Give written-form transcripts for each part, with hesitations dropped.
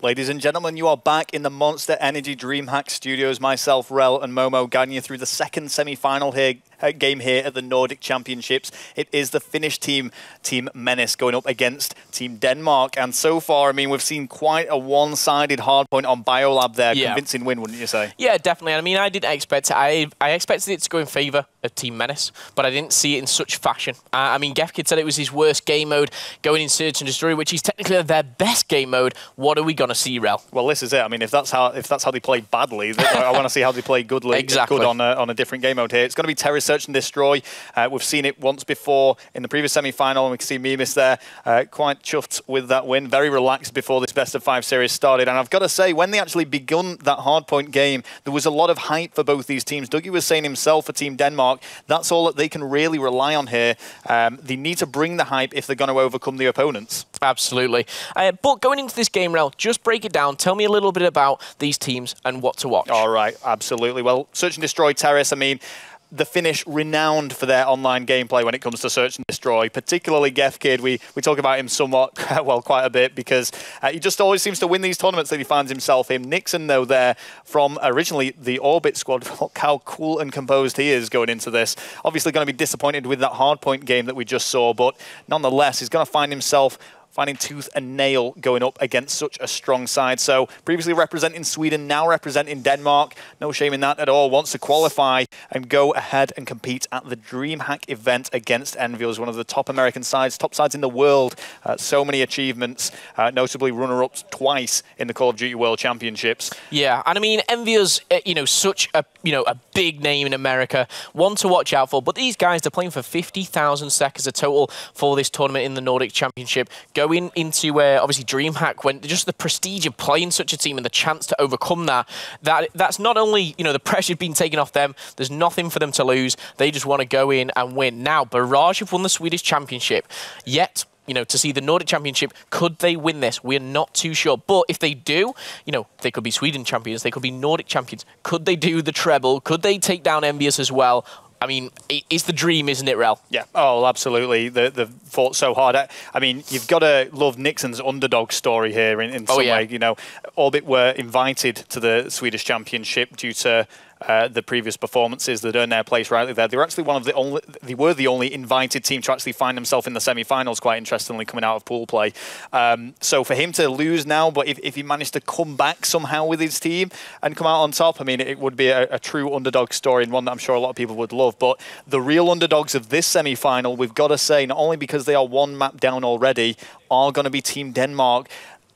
Ladies and gentlemen, you are back in the Monster Energy Dreamhack studios. Myself, Rel, and Momo guiding you through the second semi-final game here at the Nordic Championships. It is the Finnish team, Team Menace, going up against Team Denmark. And so far, I mean, we've seen quite a one-sided hardpoint on Biolab there. Yeah. Convincing win, wouldn't you say? Yeah, definitely. I mean, I didn't expect it. I expected it to go in favour of Team Menace, but I didn't see it in such fashion. I mean, Gefkid said it was his worst game mode, going in Search and Destroy, which is technically their best game mode. What are we going to see, Rel? Well, this is it. I mean, if that's how they play badly, I want to see how they play good on a different game mode here. It's going to be Terror Search and Destroy. We've seen it once before in the previous semi-final, and we can see Menace there quite chuffed with that win. Very relaxed before this best-of-5 series started. And I've got to say, when they actually begun that hardpoint game, there was a lot of hype for both these teams. Dougie was saying himself for Team Denmark, that's all that they can really rely on here. They need to bring the hype if they're going to overcome the opponents. Absolutely. But going into this game, Rel, just break it down. Tell me a little bit about these teams and what to watch. All right, absolutely. Well, Search and Destroy, Terrace, I mean, the Finnish renowned for their online gameplay when it comes to Search and Destroy, particularly Gefkid. We talk about him somewhat, well, quite a bit, because he just always seems to win these tournaments that he finds himself in. Nixon, though, there from originally the Orbit squad. Look how cool and composed he is going into this. Obviously going to be disappointed with that hardpoint game that we just saw, but nonetheless, he's going to find himself finding tooth and nail going up against such a strong side. So previously representing Sweden, now representing Denmark. No shame in that at all. Wants to qualify and go ahead and compete at the Dreamhack event against Envios, one of the top American sides, top sides in the world. So many achievements, notably runner-ups twice in the Call of Duty World Championships. Yeah, and I mean, Envios, such a big name in America, one to watch out for. But these guys, they're playing for 50,000 SEK as a total for this tournament in the Nordic Championship. Going into where obviously Dreamhack went, just the prestige of playing such a team and the chance to overcome that's not only, the pressure being taken off them, there's nothing for them to lose. They just want to go in and win. Now, Barrage have won the Swedish Championship, yet to see the Nordic Championship, could they win this? We're not too sure. But if they do, they could be Sweden champions, they could be Nordic champions. Could they do the treble? Could they take down Envious as well? I mean, it's the dream, isn't it, Rel? Yeah, oh, absolutely. They've fought so hard. I mean, you've got to love Nixon's underdog story here in some way. Orbit were invited to the Swedish Championship due to the previous performances. They'd earned their place rightly there. They were actually they were the only invited team to actually find themselves in the semi-finals, quite interestingly, coming out of pool play. So for him to lose now, but if he managed to come back somehow with his team and come out on top, I mean, it would be a true underdog story, and one that I'm sure a lot of people would love. But the real underdogs of this semi-final, we've got to say, not only because they are one map down already, are going to be Team Denmark.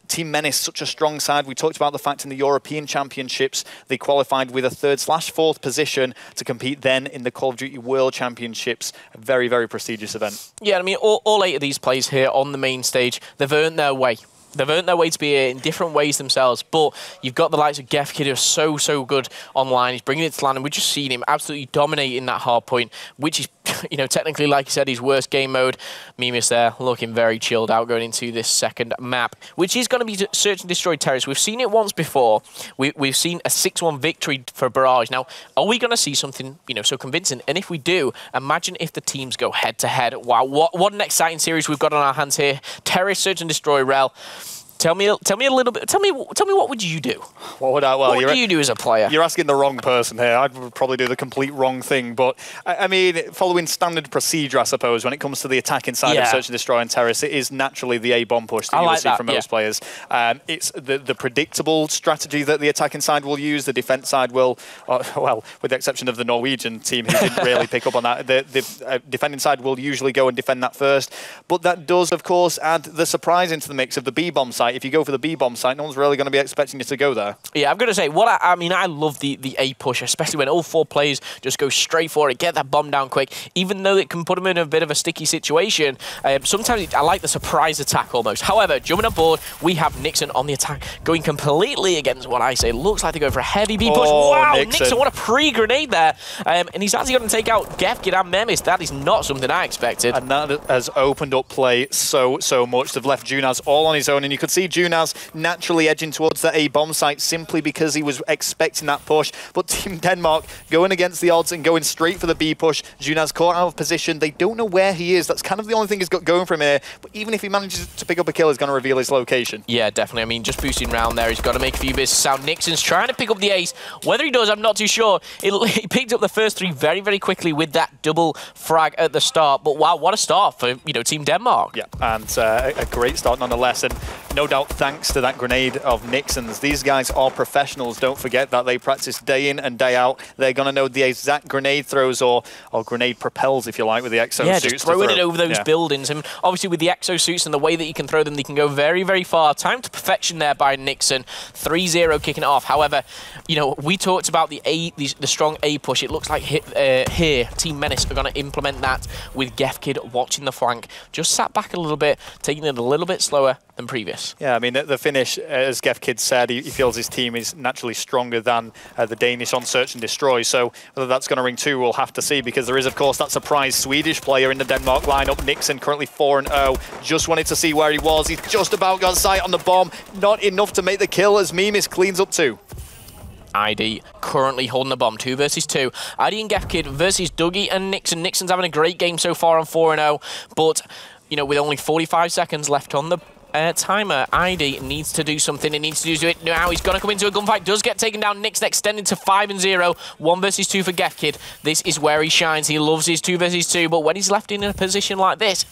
Team Menace, such a strong side. We talked about the fact in the European Championships, they qualified with a 3rd/4th position to compete then in the Call of Duty World Championships. A very, very prestigious event. Yeah, I mean, all 8 of these players here on the main stage, they've earned their way. They've earned their way to be here in different ways themselves, but you've got the likes of Gefkid who are so good online. He's bringing it to land, and we've just seen him absolutely dominating that hard point, which is, technically, like you said, his worst game mode. Menace there, looking very chilled out going into this second map, which is going to be Search and Destroy Terrace. We've seen it once before. We've seen a 6-1 victory for Barrage. Now, are we going to see something, so convincing? And if we do, imagine if the teams go head-to-head. Wow, what an exciting series we've got on our hands here. Terrace, Search and Destroy, Rel. Tell me a little bit. Tell me what would you do? What would I? Well, what do you do as a player? You're asking the wrong person here. I'd probably do the complete wrong thing. But I mean, following standard procedure, I suppose, when it comes to the attacking side of Search and Destroy and Terrace, it is naturally the A-bomb push that you will see from most players. It's the predictable strategy that the attacking side will use. The defense side will, well, with the exception of the Norwegian team who didn't really pick up on that, the defending side will usually go and defend that first. But that does, of course, add the surprise into the mix of the B-bomb side. If you go for the B-bomb site, no one's really going to be expecting you to go there. Yeah, I'm going to say, I mean, I love the A push, especially when all 4 players just go straight for it, get that bomb down quick, even though it can put them in a bit of a sticky situation. Sometimes I like the surprise attack almost. However, jumping on board, we have Nixon on the attack, going completely against what I say. Looks like they're going for a heavy B push. Wow, Nixon, what a pre-grenade there. And he's actually going to take out Gefkid and Menace. That is not something I expected. And that has opened up play so much. They've left Junaz all on his own, and you could see see Junaz naturally edging towards that A bomb site simply because he was expecting that push. But Team Denmark going against the odds and going straight for the B push. Junaz caught out of position. They don't know where he is. That's kind of the only thing he's got going for him here. But even if he manages to pick up a kill, he's going to reveal his location. Yeah, definitely. I mean, just boosting round there, he's got to make a few bits of sound. Nixon's trying to pick up the ace. Whether he does, I'm not too sure. He picked up the first 3 very, very quickly with that double frag at the start. But wow, what a start for, Team Denmark. Yeah, and a great start nonetheless. And no doubt thanks to that grenade of Nixon's. These guys are professionals. Don't forget that. They practice day in and day out. They're going to know the exact grenade throws or grenade propels, if you like, with the exosuits. Yeah, just throwing it over those buildings. And obviously with the exosuits and the way that you can throw them, they can go very, very far. Time to perfection there by Nixon. 3-0 kicking it off. However, we talked about the strong A push. It looks like here, Team Menace are going to implement that with Gefkid watching the flank. Just sat back a little bit, taking it a little bit slower than previous. Yeah, I mean, the finish, as Gefkid said, he feels his team is naturally stronger than the Danish on Search and Destroy. So whether that's going to ring true, we'll have to see, because there is, of course, that surprise Swedish player in the Denmark lineup. Nixon currently 4-0. Just wanted to see where he was. He's just about got sight on the bomb. Not enough to make the kill as Menace cleans up 2. ID currently holding the bomb, 2 versus 2. ID and Gefkid versus Dougie and Nixon. Nixon's having a great game so far on 4-0, but with only 45 seconds left on the timer, ID needs to do something. He needs to do it now. He's going to come into a gunfight. Does get taken down. Nixon extended to 5-0. 1 versus 2 for Gefkid. This is where he shines. He loves his 2 versus 2, but when he's left in a position like this,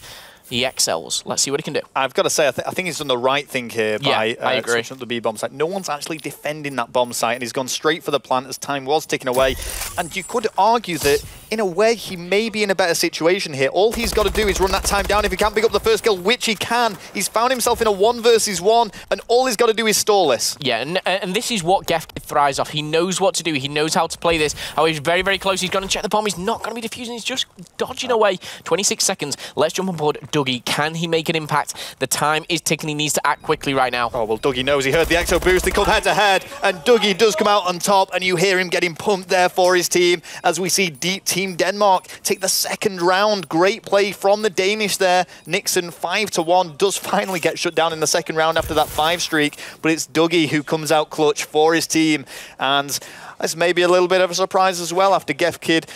he excels. Let's see what he can do. I've got to say, I think he's done the right thing here by switching up the B bomb site. No one's actually defending that bomb site, and he's gone straight for the plant as time was ticking away. And you could argue that, in a way, he may be in a better situation here. All he's got to do is run that time down if he can't pick up the first kill, which he can. He's found himself in a 1 versus 1, and all he's got to do is stall this. Yeah, and this is what Gefkid thrives off. He knows what to do. He knows how to play this. Oh, he's very, very close. He's going to check the bomb. He's not going to be defusing. He's just dodging away. 26 seconds. Let's jump on board Dougie. Can he make an impact? The time is ticking. He needs to act quickly right now. Oh, well, Dougie knows. He heard the exo boost. They come head-to-head, and Dougie does come out on top, and you hear him getting pumped there for his team as we see Team Denmark take the 2nd round. Great play from the Danish there. Nixon 5-1 does finally get shut down in the 2nd round after that 5 streak, but it's Dougie who comes out clutch for his team, and that's maybe a little bit of a surprise as well after Gefkid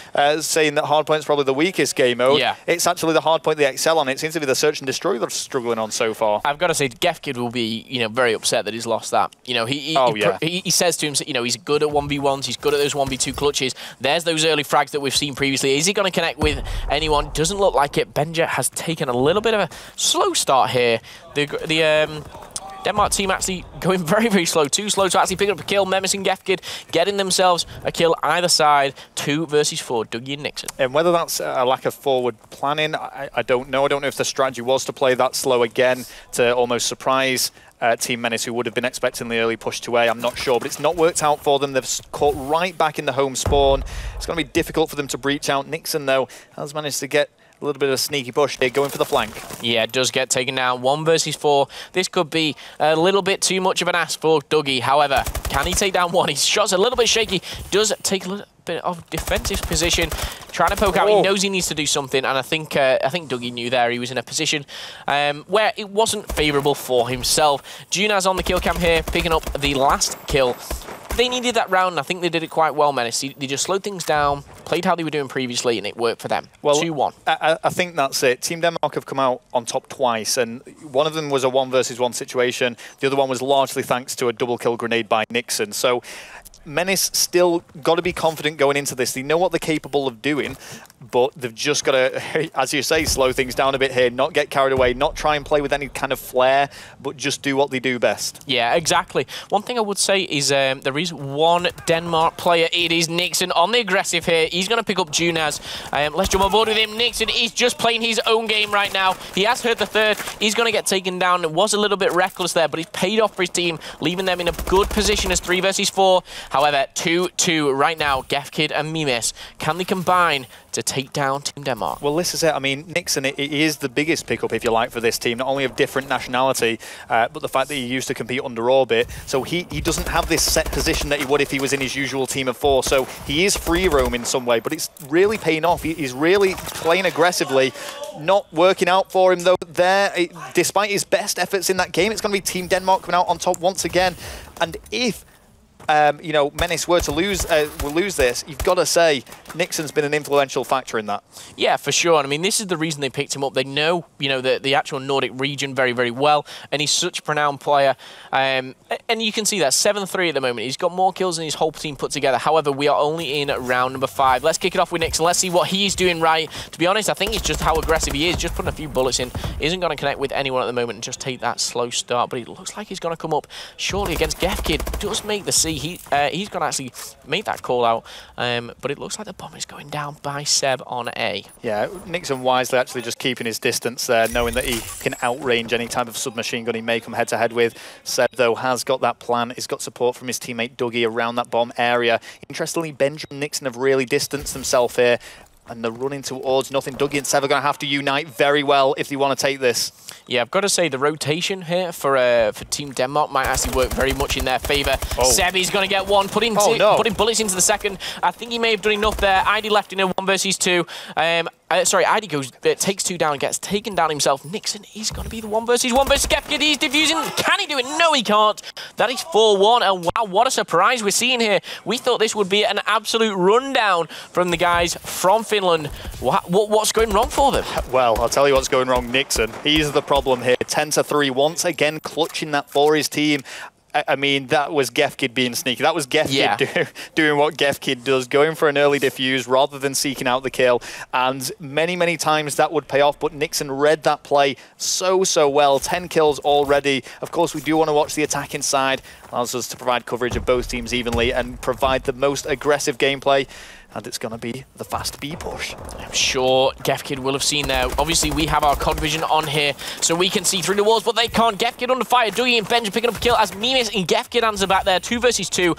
saying that Hardpoint's probably the weakest game mode. Yeah. It's actually the Hardpoint they excel on. It seems to be the Search and Destroy they're struggling on so far. I've got to say, Gefkid will be, very upset that he's lost that. He says to himself, he's good at 1v1s, he's good at those 1v2 clutches. There's those early frags that we've seen previously. Is he going to connect with anyone? Doesn't look like it. Benja has taken a little bit of a slow start here. The Denmark team actually going very, very slow. Too slow to actually pick up a kill. Menace and Gefkid getting themselves a kill either side. 2 versus 4, Dougie and Nixon. And whether that's a lack of forward planning, I don't know. I don't know if the strategy was to play that slow again to almost surprise Team Menace, who would have been expecting the early push to A. I'm not sure, but it's not worked out for them. They've caught right back in the home spawn. It's going to be difficult for them to breach out. Nixon, though, has managed to get a little bit of a sneaky push here, going for the flank. Yeah, it does get taken down. 1 versus 4. This could be a little bit too much of an ask for Dougie. However, can he take down 1? His shot's a little bit shaky. Does take a little bit of defensive position, trying to poke out. He knows he needs to do something, and I think Dougie knew there he was in a position where it wasn't favourable for himself. Junaz on the kill cam here, picking up the last kill. They needed that round, and I think they did it quite well, Menace. They just slowed things down, played how they were doing previously, and it worked for them. Well, 2-1. I think that's it. Team Denmark have come out on top twice, and one of them was a 1 versus 1 situation. The other one was largely thanks to a double kill grenade by Nixon. So Menace still got to be confident going into this. They know what they're capable of doing, but they've just got to, as you say, slow things down a bit here, not get carried away, not try and play with any kind of flair, but just do what they do best. Yeah, exactly. One thing I would say is there is one Denmark player. It is Nixon on the aggressive here. He's going to pick up Junaz. Let's jump on board with him. Nixon is just playing his own game right now. He has heard the 3rd. He's going to get taken down. It was a little bit reckless there, but he's paid off for his team, leaving them in a good position as 3 versus 4. However, 2-2 right now. Gefkid and Menace, can they combine to take down Team Denmark? Well, this is it. I mean, Nixon he is the biggest pickup, if you like, for this team, not only of different nationality, but the fact that he used to compete under Orbit. So he doesn't have this set position that he would if he was in his usual team of 4. So he is free roam in some way, but it's really paying off. He's really playing aggressively. Not working out for him, though, there. Despite his best efforts in that game, it's going to be Team Denmark coming out on top once again. And if you know, Menace were to lose this, you've got to say Nixon's been an influential factor in that. Yeah, for sure. And I mean, this is the reason they picked him up. They know, you know, the actual Nordic region very, very well, and he's such a renowned player. And you can see that 7-3 at the moment. He's got more kills than his whole team put together. However, we are only in round number 5. Let's kick it off with Nixon. Let's see what he's doing right. To be honest, I think it's just how aggressive he is. Just putting a few bullets in. Isn't going to connect with anyone at the moment and just take that slow start. But it looks like he's going to come up shortly against Gefkid. Does make the C. He's going to actually make that call out, but it looks like the bomb is going down by Seb on A. Yeah, Nixon wisely actually just keeping his distance there, knowing that he can outrange any type of submachine gun he may come head-to-head with. Seb, though, has got that plan. He's got support from his teammate Dougie around that bomb area. Interestingly, Benjamin and Nixon have really distanced themselves here, and they're running towards nothing. Dougie and Seb are going to have to unite very well if they want to take this. Yeah, I've got to say the rotation here for Team Denmark might actually work very much in their favour. Oh. Seb is going to get one, putting bullets into the second. I think he may have done enough there. ID left in a 1 versus 2. Sorry, ID takes 2 down, gets taken down himself. Nixon is going to be the 1 versus Gefkid. He's defusing. Can he do it? No, he can't. That is 4-1. And wow, what a surprise we're seeing here. We thought this would be an absolute rundown from the guys from Finland. What's going wrong for them? Well, I'll tell you what's going wrong, Nixon. He's the problem here. 10-3, once again clutching that for his team. I mean, that was Gefkid being sneaky. That was Gefkid doing what Gefkid does, going for an early defuse rather than seeking out the kill. And many, many times that would pay off, but Nixon read that play so well. 10 kills already. Of course, we do want to watch the attacking side. Allows us to provide coverage of both teams evenly and provide the most aggressive gameplay. And it's going to be the fast B push. I'm sure Gefkid will have seen there. Obviously, we have our COD vision on here, so we can see through the walls, but they can't. Gefkid under fire. Dougie and Benja picking up a kill as Menace and Gefkid answer back there. 2 versus 2.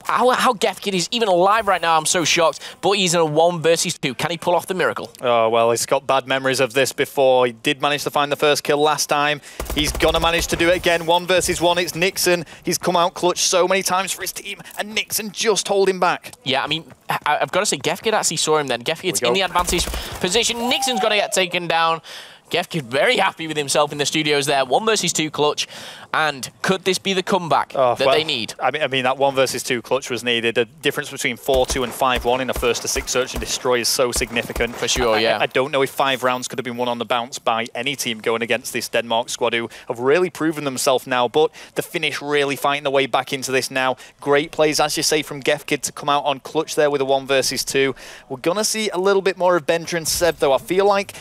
How Gefkid is even alive right now, I'm so shocked. But he's in a 1 versus 2. Can he pull off the miracle? Oh, well, he's got bad memories of this before. He did manage to find the first kill last time. He's going to manage to do it again. 1 versus 1. It's Nixon. He's come out clutch so many times for his team, and Nixon just holding back. Yeah, I mean, I've got to say, Gefkid actually saw him then. Gefkid's in the advantage position. Nixon's going to get taken down. Gefkid very happy with himself in the studios there. 1 versus 2 clutch. And could this be the comeback that they need? I mean, that 1 versus 2 clutch was needed. The difference between 4-2 and 5-1 in a 1st-to-6 search and destroy is so significant. For sure, yeah. I don't know if 5 rounds could have been won on the bounce by any team going against this Denmark squad, who have really proven themselves now. But the Finnish really fighting their way back into this now. Great plays, as you say, from Gefkid to come out on clutch there with a 1 versus 2. We're going to see a little bit more of Benja and Seb, though. I feel like,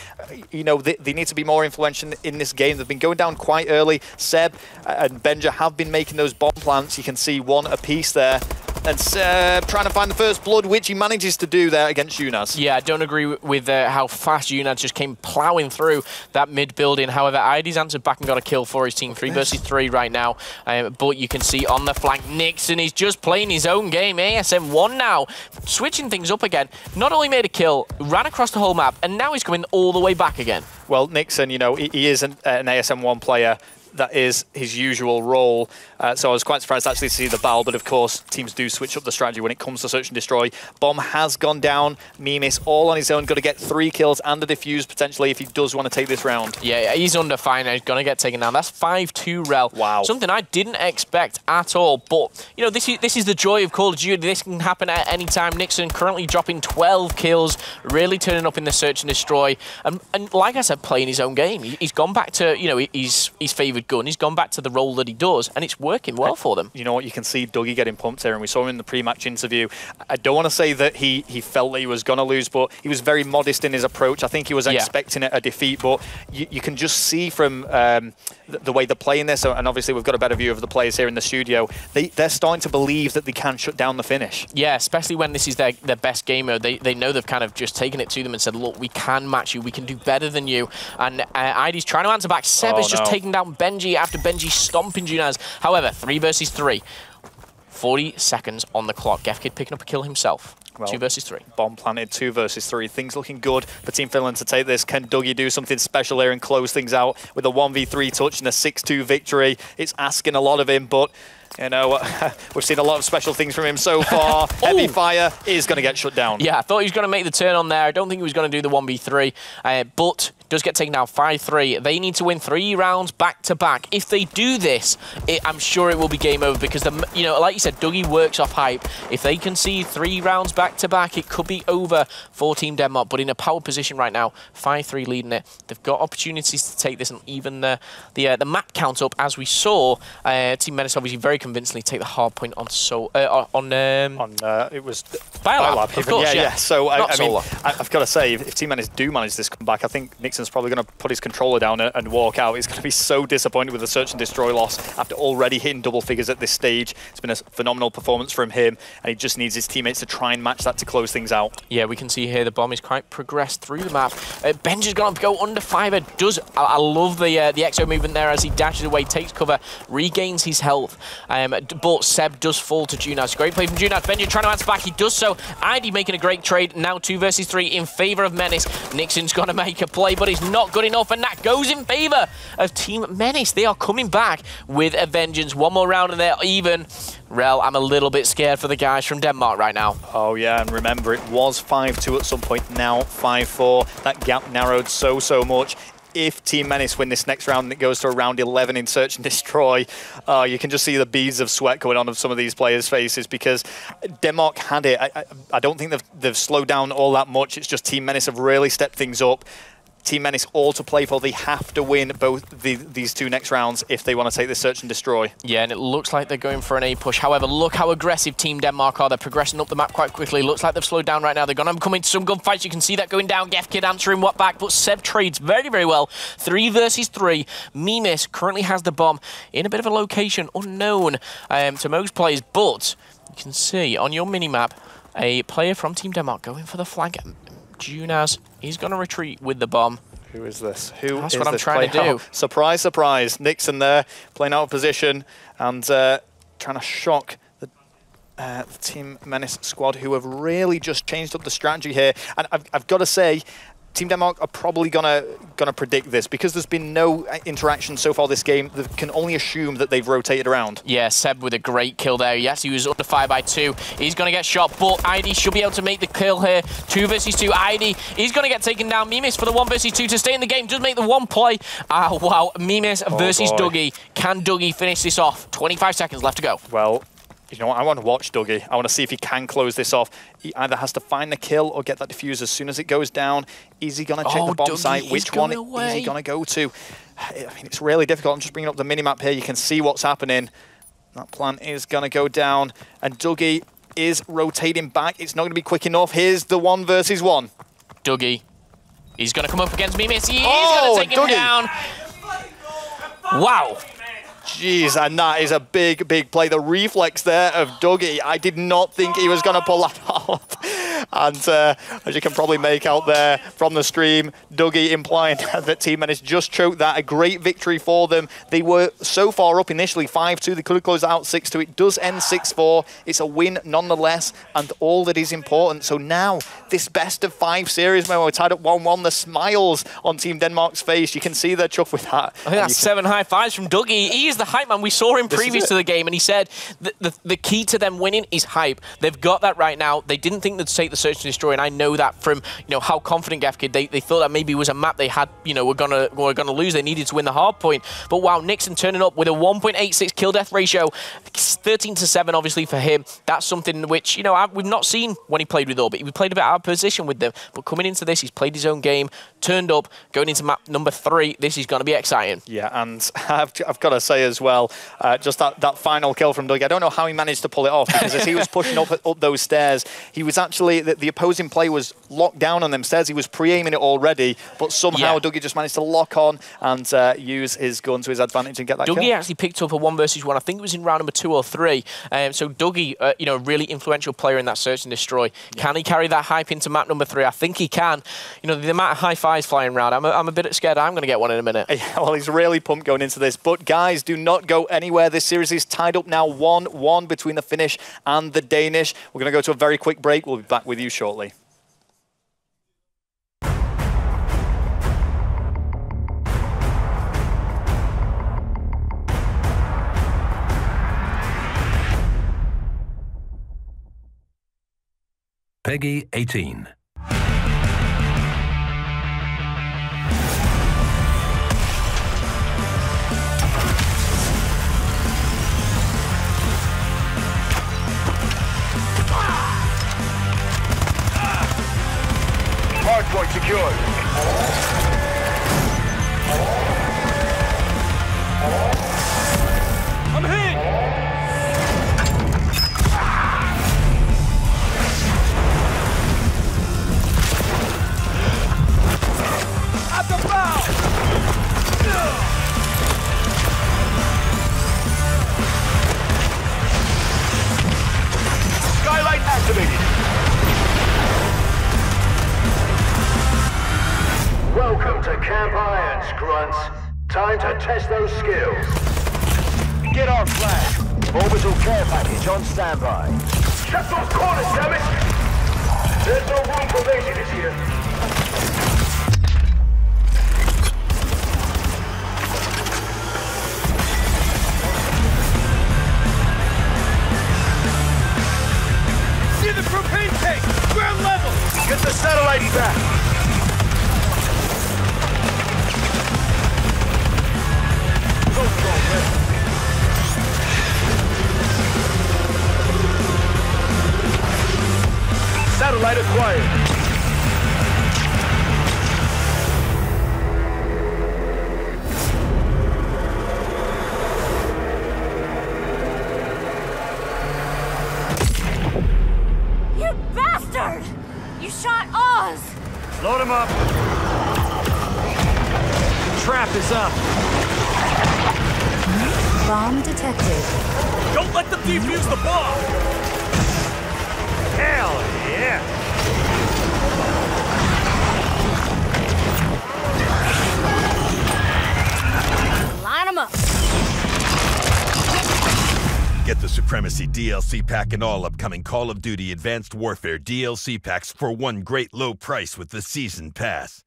you know, they need to be more influential in this game. They've been going down quite early. Seb and Benja have been making those bomb plants. You can see 1 apiece there. And Seb trying to find the first blood, which he manages to do there against Yunaz. Yeah, I don't agree with how fast Yunaz just came ploughing through that mid-building. However, ID's answered back and got a kill for his team. 3 versus 3 right now. But you can see on the flank, Nixon is just playing his own game. ASM 1 now, switching things up again. Not only made a kill, ran across the whole map, and now he's coming all the way back again. Well, Nixon, you know, he is an ASM 1 player. That is his usual role. So I was quite surprised actually to see the BAL, but of course teams do switch up the strategy when it comes to search and destroy. Bomb has gone down. Menace all on his own, got to get 3 kills and a defuse potentially if he does want to take this round. Yeah, he's under fire now. He's going to get taken down. That's 5-2 rel. Wow. Something I didn't expect at all. But, you know, this is the joy of Call of Duty. This can happen at any time. Nixon currently dropping 12 kills, really turning up in the search and destroy. And like I said, playing his own game. He's gone back to, you know, his favoured gun. He's gone back to the role that he does, and it's working well for them. You know what, you can see Dougie getting pumped here, and we saw him in the pre-match interview. I don't want to say that he felt that he was going to lose, but he was very modest in his approach. I think he was expecting a defeat, but you can just see from the way they're playing this, and obviously we've got a better view of the players here in the studio, they're starting to believe that they can shut down the finish. Yeah, especially when this is their best game mode. They know they've kind of just taken it to them and said, look, we can match you, we can do better than you. And ID's trying to answer back. Seb is just taking down Benji after Benji stomping Junaz. However, 3 versus 3. 40 seconds on the clock. Gefkid picking up a kill himself. Well, 2 versus 3. Bomb planted, 2 versus 3. Things looking good for Team Finland to take this. Can Dougie do something special here and close things out with a 1v3 touch and a 6-2 victory? It's asking a lot of him, but you know, we've seen a lot of special things from him so far. Heavy fire is going to get shut down. Yeah, I thought he was going to make the turn on there. I don't think he was going to do the 1v3, but does get taken down 5-3. They need to win 3 rounds back-to-back. If they do this, I'm sure it will be game over because, you know, like you said, Dougie works off hype. If they can see 3 rounds back-to-back, it could be over for Team Denmark, but in a power position right now, 5-3 leading it. They've got opportunities to take this and even the map count up, as we saw. Team Menace obviously very convincingly take the hard point on it was Biolab, of course, yeah. So I mean, I've got to say, if Team Menace do manage this comeback, I think Nixon's probably going to put his controller down and walk out. He's going to be so disappointed with the search and destroy loss after already hitting double figures at this stage. It's been a phenomenal performance from him, and he just needs his teammates to try and match that to close things out. Yeah, we can see here the bomb is quite progressed through the map. Benji's going to go under fiber. I love the exo movement there as he dashes away, takes cover, regains his health. But Seb does fall to Junaz. Great play from Junaz. Benji trying to answer back. He does so. ID making a great trade. Now 2 versus 3 in favor of Menace. Nixon's going to make a play, but it's not good enough, and that goes in favor of Team Menace. They are coming back with a vengeance. One more round and they're even. Rel, I'm a little bit scared for the guys from Denmark right now. Oh yeah, and remember, it was 5-2 at some point, now 5-4. That gap narrowed so much. If Team Menace win this next round and it goes to around 11 in Search and Destroy, you can just see the beads of sweat going on of some of these players' faces because Denmark had it. I don't think they've slowed down all that much. It's just Team Menace have really stepped things up. Team Menace all to play for. They have to win both these 2 next rounds if they want to take this Search and Destroy. Yeah, and it looks like they're going for an A push. However, look how aggressive Team Denmark are. They're progressing up the map quite quickly. Looks like they've slowed down right now. They're going to come into some gunfights. You can see that going down. Gefkid answering what back, but Seb trades very well. 3 versus 3. Menace currently has the bomb in a bit of a location unknown to most players, but you can see on your mini-map a player from Team Denmark going for the flank. Junaz, he's going to retreat with the bomb. Who is this? That's what I'm trying to do. Oh, surprise, surprise. Nixon there, playing out of position and trying to shock the Team Menace squad, who have really just changed up the strategy here. And I've got to say, Team Denmark are probably gonna predict this because there's been no interaction so far this game. They can only assume that they've rotated around. Yeah, Seb with a great kill there. Yes, he was under 5-2. He's gonna get shot, but ID should be able to make the kill here. 2 versus 2. ID, he's gonna get taken down. Menace for the 1 versus 2 to stay in the game. Does make the 1 play. Ah, wow. Menace versus Dougie. Can Dougie finish this off? 25 seconds left to go. Well, you know what, I want to watch Dougie. I want to see if he can close this off. He either has to find the kill or get that defuse as soon as it goes down. Is he going to check the bomb site? Which one is he going to go to? I mean, it's really difficult. I'm just bringing up the minimap here. You can see what's happening. That plant is going to go down. And Dougie is rotating back. It's not going to be quick enough. Here's the 1 versus 1. Dougie. He's going to come up against Menace. He's going to take him down. Wow. Jeez, and that is a big play. The reflex there of Dougie, I did not think he was going to pull that off. And as you can probably make out there from the stream, Dougie implying that Team Menace just choked that. A great victory for them. They were so far up initially, 5-2. They could have closed out 6-2. It does end 6-4. It's a win nonetheless, and all that is important. So now, this best of 5 series, when we're tied up 1-1, the smiles on Team Denmark's face. You can see they're chuffed with that. I think that's 7 high fives from Dougie. He is the hype man. We saw him previous to the game, and he said the key to them winning is hype. They've got that right now. They didn't think they'd take the Search and Destroy, and I know that from how confident Gefkid, they thought that maybe it was a map they had, we're gonna lose. They needed to win the hard point. But wow, Nixon turning up with a 1.86 kill death ratio, 13-7 obviously for him. That's something which we've not seen when he played with Orbit. We played a bit out of position with them, but coming into this, he's played his own game, turned up, going into map number 3. This is going to be exciting. Yeah, and I've got to say as well, just that final kill from Dougie, I don't know how he managed to pull it off, because as he was pushing up those stairs, he was actually, the opposing player was locked down on them stairs. He was pre-aiming it already, but somehow Dougie just managed to lock on and use his gun to his advantage and get that kill. Dougie actually picked up a 1 versus 1. I think it was in round number 2 or 3. So Dougie, you know, really influential player in that search and destroy. Can he carry that hype into map number 3? I think he can. You know, the amount of high fives flying around, I'm a bit scared I'm going to get one in a minute. Yeah, well, he's really pumped going into this. But guys, do not go anywhere. This series is tied up now 1-1 between the Finnish and the Danish. We're going to go to a very quick break. We'll be back with you shortly. Peggy 18. Hardpoint secured. I'm hit! At the bow! Skylight activated. Welcome to Camp Iron, Grunts. Time to test those skills. Get our flag. Orbital care package on standby. Shut those corners, damn it! There's no room for laziness here. See the propane tank! Ground level! Get the satellite back! Satellite acquired. You bastard! You shot Oz! Load him up. The trap is up. Bomb detected. Don't let them defuse the bomb! Hell yeah! Line them up. Get the Supremacy DLC pack and all upcoming Call of Duty Advanced Warfare DLC packs for one great low price with the Season Pass.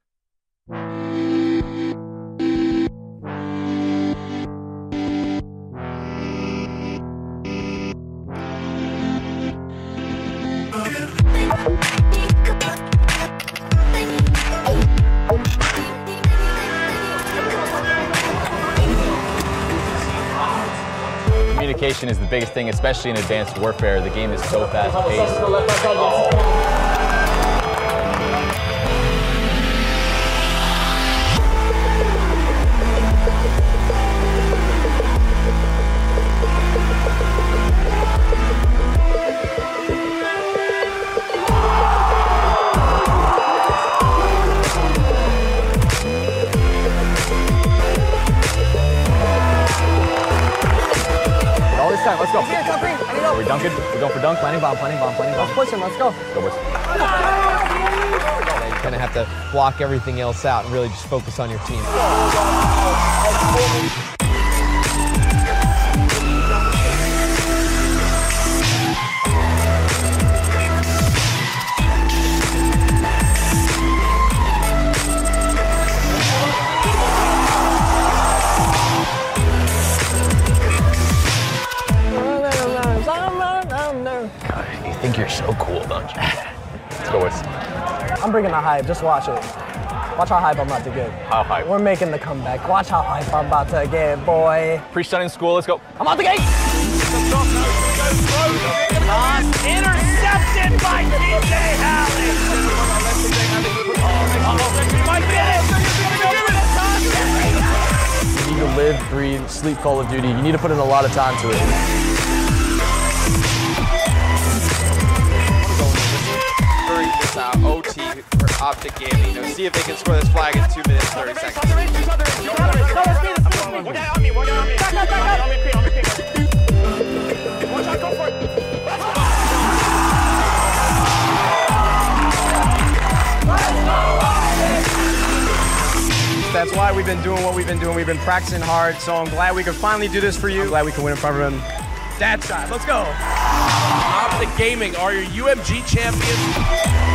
Communication is the biggest thing, especially in Advanced Warfare. The game is so fast-paced. Let's go. Are we dunking? We're going for dunk. Planning bomb. Let's push him. Let's go. Go, boys. You kind of have to block everything else out and really just focus on your team. You think you're so cool, don't you? Let's go, boys. I'm bringing the hype. Just watch it. Watch how hype I'm about to get. How hype? We're making the comeback. Watch how hype I'm about to get, boy. Pre-stunning school, let's go. I'm out the gate! Intercepted by DJ Halley! You need to live, breathe, sleep Call of Duty. You need to put in a lot of time to it. Very Optic Gaming. Now see if they can score this flag in 2 minutes 30 seconds. That's why we've been doing what we've been doing. We've been practicing hard, so I'm glad we could finally do this for you. I'm glad we can win in front of him. Dad side, let's go. Optic Gaming are your UMG champions.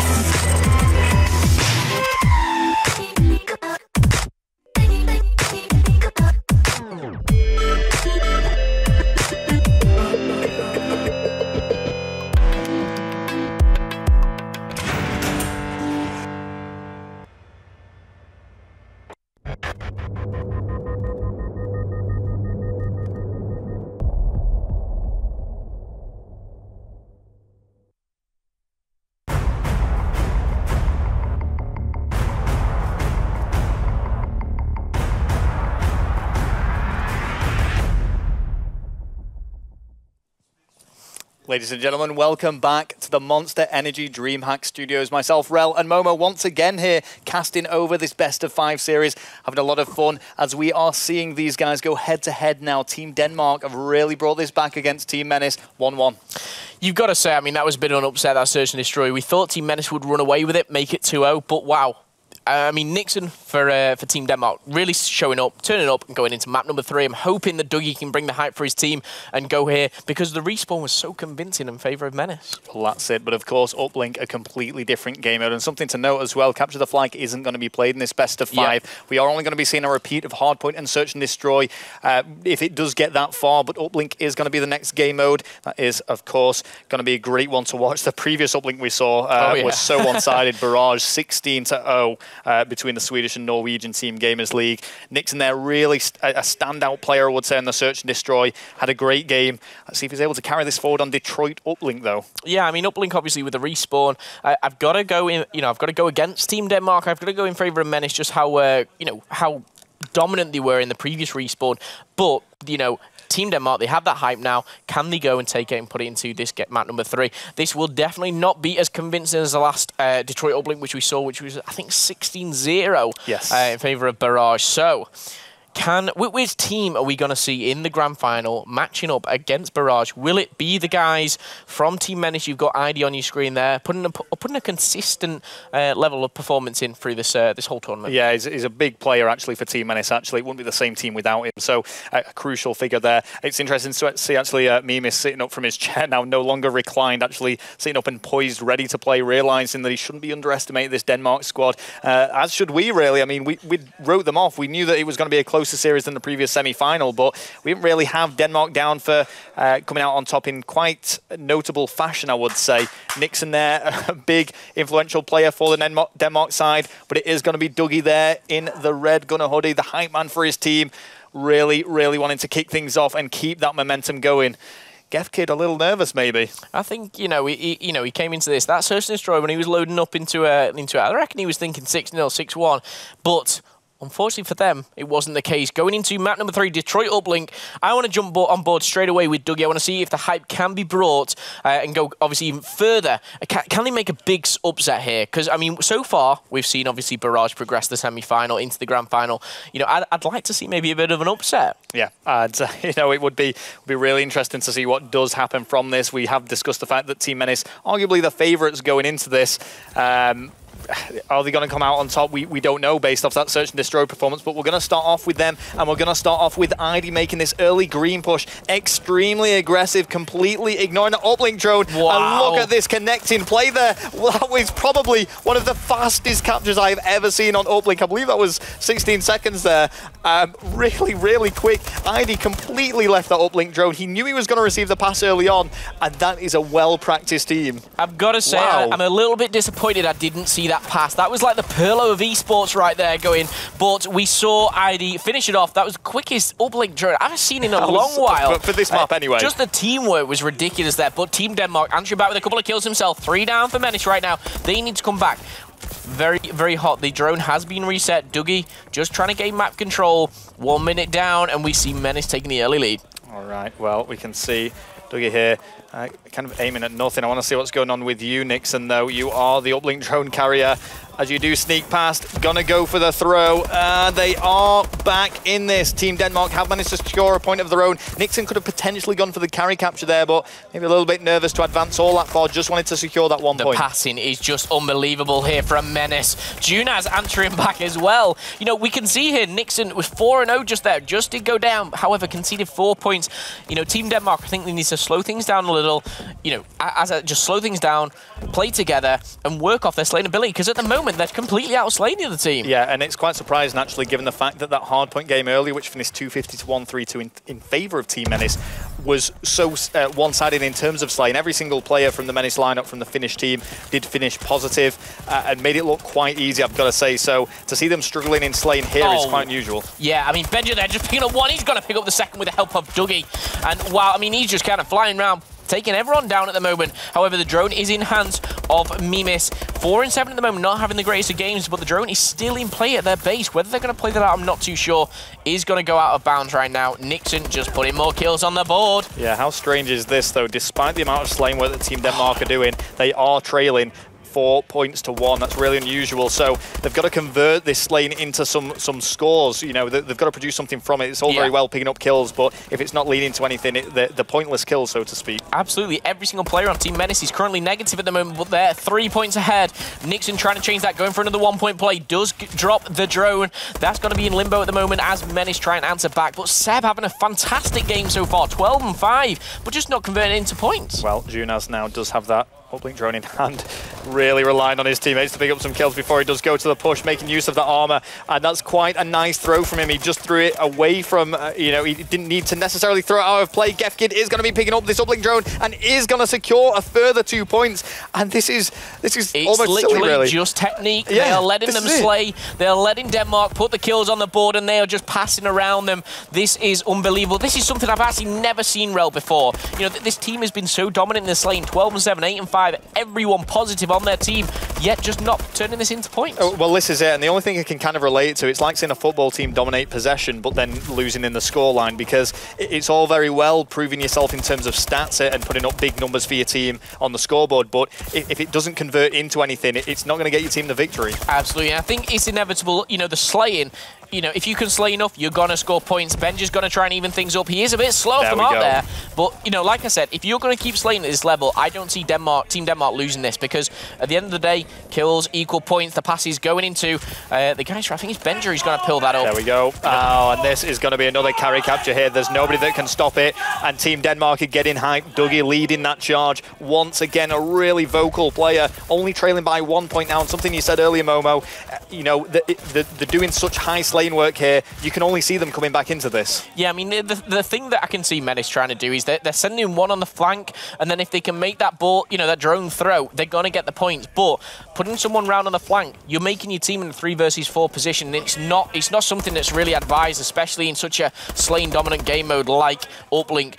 Ladies and gentlemen, welcome back to the Monster Energy Dreamhack Studios. Myself, Rel, and Momo once again here, casting over this best of 5 series, having a lot of fun as we are seeing these guys go head-to-head now. Team Denmark have really brought this back against Team Menace, 1-1. You've got to say, I mean, that was a bit of an upset, that Search and Destroy. We thought Team Menace would run away with it, make it 2-0, but wow. I mean, Nixon for Team Denmark really showing up, turning up and going into map number 3. I'm hoping that Dougie can bring the hype for his team and go here because the respawn was so convincing in favour of Menace. Well, that's it. But of course, Uplink, a completely different game mode. And something to note as well, Capture the Flag isn't going to be played in this best of 5. Yep. We are only going to be seeing a repeat of Hardpoint and Search and Destroy if it does get that far. But Uplink is going to be the next game mode. That is, of course, going to be a great one to watch. The previous Uplink we saw was so one-sided. Barrage 16-0 between the Swedish and Norwegian Team Gamers League. Nixon there, really a standout player, I would say, in the Search and Destroy. Had a great game. Let's see if he's able to carry this forward on Detroit Uplink, though. Yeah, I mean, Uplink obviously with the respawn. I've got to go in. I've got to go against Team Denmark. I've got to go in favour of Menace. Just how how dominant they were in the previous respawn. But Team Denmark, they have that hype now. Can they go and take it and put it into this map number 3? This will definitely not be as convincing as the last Detroit Uplink, which we saw, which was, I think, 16-0 in favour of Barrage. So, which team are we going to see in the grand final matching up against Barrage? Will it be the guys from Team Menace? You've got ID on your screen there, putting a consistent level of performance in through this this whole tournament. Yeah, he's a big player actually for Team Menace. Actually, it wouldn't be the same team without him. So a crucial figure there. It's interesting to see actually Menace sitting up from his chair now, no longer reclined, actually sitting up and poised, ready to play, realising that he shouldn't be underestimated this Denmark squad. As should we, really. I mean, we wrote them off. We knew that it was going to be a closer series than the previous semi-final, but we didn't really have Denmark down for coming out on top in quite notable fashion, I would say. Nixon there, a big influential player for the Denmark side, but it is going to be Dougie there in the red gunner hoodie, the hype man for his team, really, really wanting to kick things off and keep that momentum going. Geff Kid a little nervous, maybe. I think he came into this. That Search and Destroy when he was loading up into it. I reckon he was thinking 6-0, 6-1, but unfortunately for them, it wasn't the case. Going into map number 3, Detroit Uplink, I want to jump on board straight away with Dougie. I want to see if the hype can be brought and go, obviously, even further. Can they make a big upset here? Because, I mean, so far, we've seen, obviously, Barrage progress the semi-final into the grand final. I'd like to see maybe a bit of an upset. Yeah, and, it would be really interesting to see what does happen from this. We have discussed the fact that Team Menace, arguably the favourites going into this, are they going to come out on top? We don't know based off that Search and Destroy performance, but we're going to start off with them, and we're going to start off with ID making this early green push. Extremely aggressive, completely ignoring the uplink drone. Wow. And look at this connecting play there. Well, that was probably one of the fastest captures I've ever seen on uplink. I believe that was 16 seconds there. Really, really quick. ID completely left that uplink drone. He knew he was going to receive the pass early on, and that is a well-practiced team. I've got to say, I'm a little bit disappointed I didn't see that pass. That was like the Perlo of esports right there going, but we saw ID finish it off. That was the quickest uplink drone I've seen in a long while. For this map anyway. Just the teamwork was ridiculous there, but Team Denmark answering back with a couple of kills himself. 3 down for Menace right now. They need to come back. Very, very hot. The drone has been reset. Dougie just trying to gain map control. 1 minute down, and we see Menace taking the early lead. All right, well, we can see Dougie here kind of aiming at nothing. I want to see what's going on with you, Nixon, though. You are the uplink drone carrier. As you do sneak past, gonna go for the throw. They are back in this. Team Denmark have managed to score a point of their own. Nixon could have potentially gone for the carry capture there, but maybe a little bit nervous to advance all that far. Just wanted to secure that 1 point. The passing is just unbelievable here from Menace. Junaz answering back as well. You know, we can see here Nixon was 4-0 just there. Just did go down, however, conceded 4 points. You know, Team Denmark, I think they need to slow things down a little. You know, just slow things down, play together, and work off their slaying ability, because at the moment, they're completely outslaying the other team. Yeah, and it's quite surprising, actually, given the fact that that hardpoint game earlier, which finished 250 to 132 in favour of Team Menace, was so one-sided in terms of slaying. Every single player from the Menace lineup from the Finnish team did finish positive and made it look quite easy, I've got to say. So to see them struggling in slaying here is quite unusual. Yeah, I mean, Benja there just picking up one. He's going to pick up the second with the help of Dougie. And wow, I mean, he's just kind of flying around, taking everyone down at the moment. However, the drone is in hands of Menace. 4-7 at the moment, not having the greatest of games, but the drone is still in play at their base. Whether they're going to play that out, I'm not too sure. Is going to go out of bounds right now. Nixon just putting more kills on the board. Yeah, how strange is this, though? Despite the amount of slaying work that Team Denmark are doing, they are trailing 4 points to 1. That's really unusual. So they've got to convert this lane into some scores. You know, they've got to produce something from it. It's all very well picking up kills, but if it's not leading to anything, the pointless kills, so to speak. Absolutely. Every single player on Team Menace is currently negative at the moment, but they're 3 points ahead. Nixon trying to change that, going for another 1 point play. Does drop the drone. That's going to be in limbo at the moment as Menace try and answer back. But Seb having a fantastic game so far, 12-5, but just not converting into points. Well, Junaz now does have that uplink drone in hand, really relying on his teammates to pick up some kills before he does go to the push, making use of that armor, and that's quite a nice throw from him. He just threw it away from, you know, he didn't need to necessarily throw it out of play. Gefkid is going to be picking up this uplink drone and is going to secure a further 2 points, and this is almost literally silly, really. Just technique. Yeah, they are letting them slay. They are letting Denmark put the kills on the board, and they are just passing around them. This is unbelievable. This is something I've actually never seen Rel before. You know, this team has been so dominant in the slaying, 12-7, 8-5. Everyone positive on their team, yet just not turning this into points. Oh, well, this is it, and the only thing I can kind of relate it to, it's like seeing a football team dominate possession, but then losing in the scoreline, because it's all very well proving yourself in terms of stats and putting up big numbers for your team on the scoreboard, but if it doesn't convert into anything, it's not going to get your team the victory. Absolutely, I think it's inevitable. You know, the slaying, you know, if you can slay enough, you're going to score points. Benja's going to try and even things up. He is a bit slow from out there. But, you know, like I said, if you're going to keep slaying at this level, I don't see Team Denmark losing this, because at the end of the day, kills equal points. The pass is going into the guy, I think it's Benja who's going to pull that up. There we go. Oh, and this is going to be another carry capture here. There's nobody that can stop it. And Team Denmark are getting hyped. Dougie leading that charge. Once again, a really vocal player, only trailing by 1 point now. And something you said earlier, Momo, you know, they're doing such high slaying work here. You can only see them coming back into this. Yeah, I mean, the thing that I can see Menace trying to do is they're sending one on the flank, and then if they can make that ball, you know, that drone throw, they're going to get the points. But putting someone round on the flank, you're making your team in a 3 versus 4 position. And it's not something that's really advised, especially in such a slaying dominant game mode like uplink.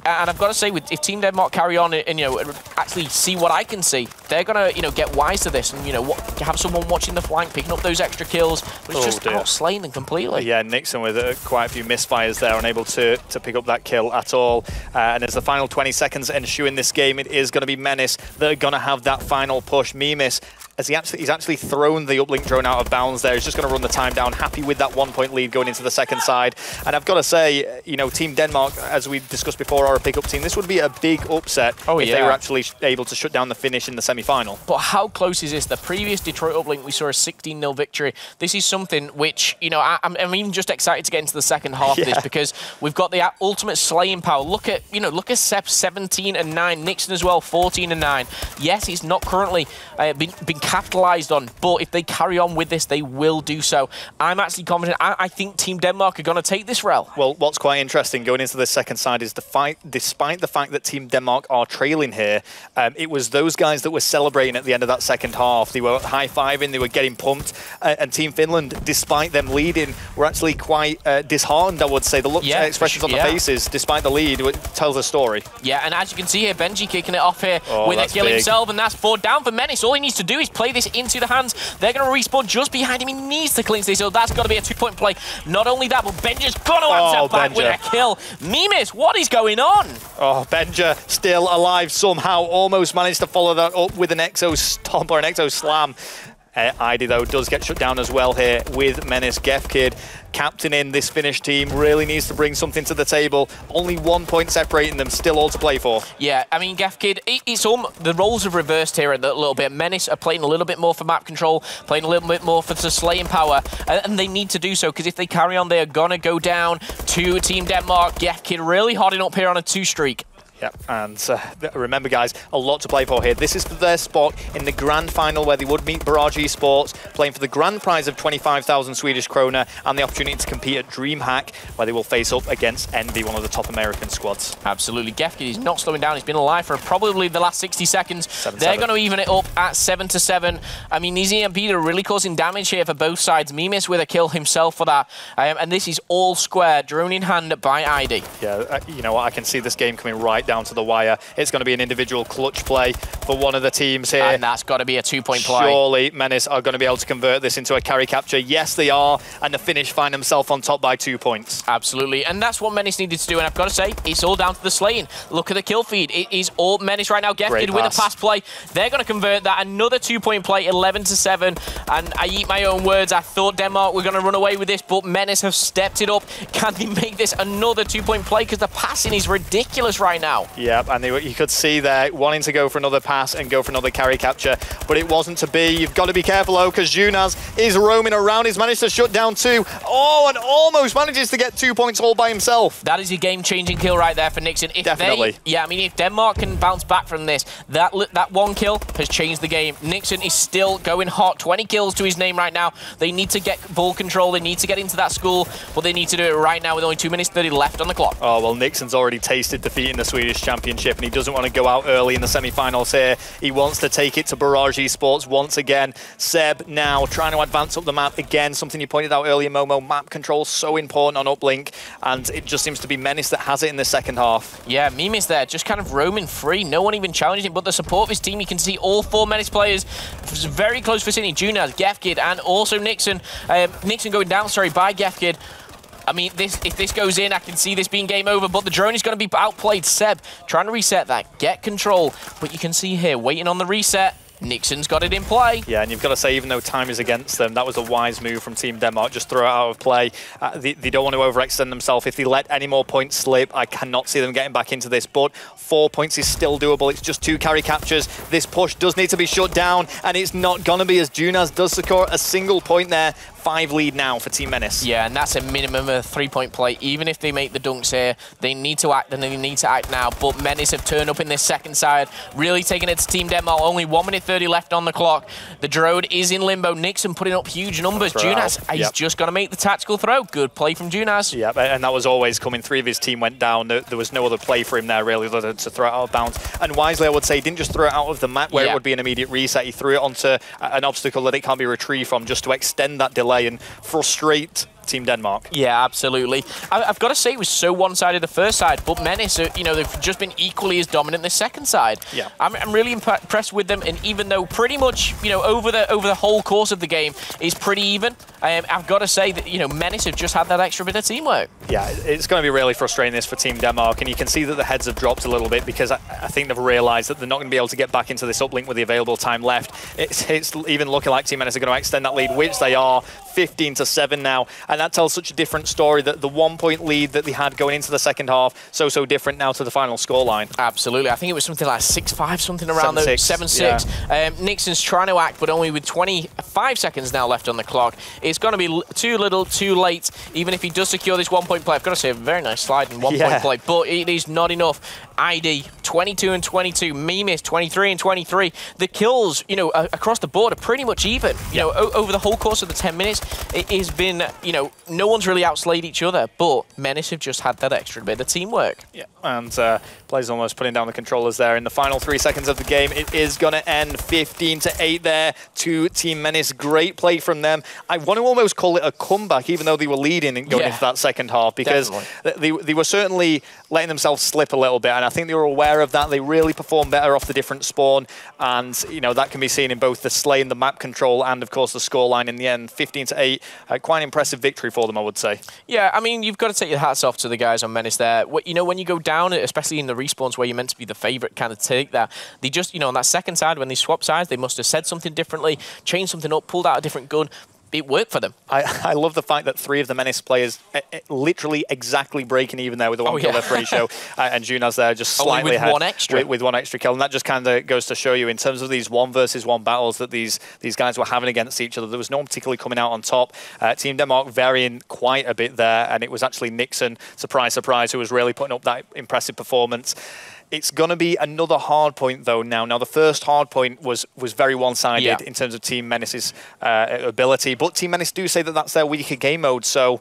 And I've got to say, if Team Denmark carry on and you know, actually see what I can see, they're going to, you know, get wise to this and, you know, have someone watching the flank, picking up those extra kills, but it's just outslaying them completely. Yeah, Nixon with quite a few misfires there, unable to pick up that kill at all. And as the final 20 seconds ensue in this game, it is going to be Menace that are going to have that final push. Menace, as he's actually thrown the uplink drone out of bounds there. He's just going to run the time down, happy with that 1 point lead going into the second side. And I've got to say, you know, Team Denmark, as we discussed before, are a pickup team. This would be a big upset if they were actually able to shut down the finish in the semi-final. But how close is this? The previous Detroit uplink, we saw a 16-0 victory. This is something which, you know, I'm even just excited to get into the second half of this, because we've got the ultimate slaying power. Look at Sep 17-9, Nixon as well 14-9. Yes, he's not currently been capitalized on, but if they carry on with this, they will do so. I'm actually confident. I think Team Denmark are going to take this, Rel. Well, what's quite interesting going into the second side is the fight, despite the fact that Team Denmark are trailing here, it was those guys that were celebrating at the end of that second half. They were high-fiving, they were getting pumped, and Team Finland, despite them leading, were actually quite disheartened, I would say. The expressions on the faces, despite the lead, tells a story. Yeah, and as you can see here, Benji kicking it off here with a kill himself, and that's 4 down for Menace. All he needs to do is played this into the hands. They're going to respawn just behind him. He needs to clinch this, so that's got to be a 2-point play. Not only that, but Benja's going to answer back with a kill. Menace, what is going on? Oh, Benja still alive somehow. Almost managed to follow that up with an Exo Stomp or an Exo Slam. ID, though, does get shut down as well here with Menace. Gefkid, captain in this Finnish team, really needs to bring something to the table. Only 1 point separating them, still all to play for. Yeah, I mean, Gefkid, the roles have reversed here a little bit. Menace are playing a little bit more for map control, playing a little bit more for the slaying power, and they need to do so, because if they carry on, they are going to go down to Team Denmark. Gefkid really holding up here on a 2 streak. Yep, and remember, guys, a lot to play for here. This is for their spot in the grand final where they would meet Barrage Esports, playing for the grand prize of 25,000 Swedish krona and the opportunity to compete at Dreamhack, where they will face up against Envy, one of the top American squads. Absolutely. Gefkid is not slowing down. He's been alive for probably the last 60 seconds. They're going to even it up at 7-7. I mean, these EMP are really causing damage here for both sides. Menace with a kill himself for that. And this is all square, drone in hand by ID. Yeah, you know what? I can see this game coming right down to the wire. It's going to be an individual clutch play for one of the teams here. And that's got to be a 2-point play. Surely Menace are going to be able to convert this into a carry capture. Yes, they are. And the Finnish find themselves on top by 2 points. Absolutely. And that's what Menace needed to do. And I've got to say, it's all down to the slaying. Look at the kill feed. It is all Menace right now. Gefkid with a pass play. They're going to convert that. Another 2-point play, 11-7. And I eat my own words. I thought Denmark were going to run away with this, but Menace have stepped it up. Can they make this another 2-point play? Because the passing is ridiculous right now. Yep, and you could see there wanting to go for another pass and go for another carry capture, but it wasn't to be. You've got to be careful, though, because Junaz is roaming around. He's managed to shut down 2. Oh, and almost manages to get 2 points all by himself. That is a game-changing kill right there for Nixon. Definitely. I mean, if Denmark can bounce back from this, that 1 kill has changed the game. Nixon is still going hot. 20 kills to his name right now. They need to get ball control. They need to get into that school, but they need to do it right now with only 2 minutes 30 left on the clock. Oh, well, Nixon's already tasted defeat in the Swedish Championship, and he doesn't want to go out early in the semi-finals here. He wants to take it to Barrage Esports once again. Seb now trying to advance up the map again, something you pointed out earlier, Momo. Map control so important on uplink, and it just seems to be Menace that has it in the second half. Yeah, Menace there, just kind of roaming free. No one even challenging him, but the support of his team, you can see all 4 Menace players very close vicinity. Junaz, Gefkid, and also Nixon. Nixon going down, by Gefkid. I mean, if this goes in, I can see this being game over, but the drone is going to be outplayed. Seb trying to reset that, get control, but you can see here, waiting on the reset. Nixon's got it in play. Yeah, and you've got to say, even though time is against them, that was a wise move from Team Denmark. Just throw it out of play. They don't want to overextend themselves. If they let any more points slip, I cannot see them getting back into this. But 4 points is still doable. It's just 2 carry captures. This push does need to be shut down, and it's not going to be, as Junaz does score a single point there. 5 lead now for Team Menace. Yeah, and that's a minimum of a 3-point play. Even if they make the dunks here, they need to act, and they need to act now. But Menace have turned up in this second side, really taking it to Team Denmark. Only 1 minute 30 left on the clock. The drone is in limbo. Nixon putting up huge numbers. Junaz, he's just going to make the tactical throw. Good play from Junaz. Yeah, and that was always coming. 3 of his team went down. There was no other play for him there, really, other than to throw it out of bounds. And wisely, I would say, he didn't just throw it out of the map where it would be an immediate reset. He threw it onto an obstacle that it can't be retrieved from, just to extend that delay and frustrate Team Denmark. Yeah, absolutely. I've got to say, it was so one-sided the first side, but Menace, they've just been equally as dominant the second side. Yeah, I'm really impressed with them, and even though pretty much, over the whole course of the game is pretty even, I've got to say that, Menace have just had that extra bit of teamwork. Yeah, it's going to be really frustrating this for Team Denmark, and you can see that the heads have dropped a little bit, because I think they've realised that they're not going to be able to get back into this uplink with the available time left. It's even looking like Team Menace are going to extend that lead, which they are, 15-7 now, and that tells such a different story, that the 1-point lead that they had going into the second half, so different now to the final scoreline. Absolutely. I think it was something like 6-5, something around those. 7-6. Yeah. Nixon's trying to act, but only with 25 seconds now left on the clock. It's going to be too little, too late, even if he does secure this 1-point play. I've got to say, a very nice slide and 1-point play, but it is not enough. ID, 22 and 22. Menace, 23 and 23. The kills, across the board are pretty much even. Over the whole course of the 10 minutes, it has been, no one's really outslayed each other, but Menace have just had that extra bit of teamwork. Yeah, and players almost putting down the controllers there. In the final 3 seconds of the game, it is going to end 15-8 there to Team Menace. Great play from them. I want to almost call it a comeback, even though they were leading and going into that second half, because they were certainly letting themselves slip a little bit, and I I think they were aware of that. They really performed better off the different spawn, and you know that can be seen in both the slay and the map control, and of course the scoreline in the end, 15-8. Quite an impressive victory for them, I would say. Yeah, I mean, you've got to take your hats off to the guys on Menace there. You know, when you go down, especially in the respawns where you're meant to be the favourite, kind of take that. They just, you know, on that second side, when they swapped sides, they must have said something differently, changed something up, pulled out a different gun. It worked for them. I love the fact that 3 of the Menace players literally exactly breaking even there with a 1 kill death ratio, and Junaz there just slightly with ahead one extra. With 1 extra kill, and that just kind of goes to show you in terms of these 1 versus 1 battles that these guys were having against each other. There was no one particularly coming out on top. Team Denmark varying quite a bit there, and it was actually Nixon, surprise, surprise, who was really putting up that impressive performance. It's going to be another hard point, though, now. Now, the first hard point was very one-sided in terms of Team Menace's ability, but Team Menace do say that that's their weaker game mode, so...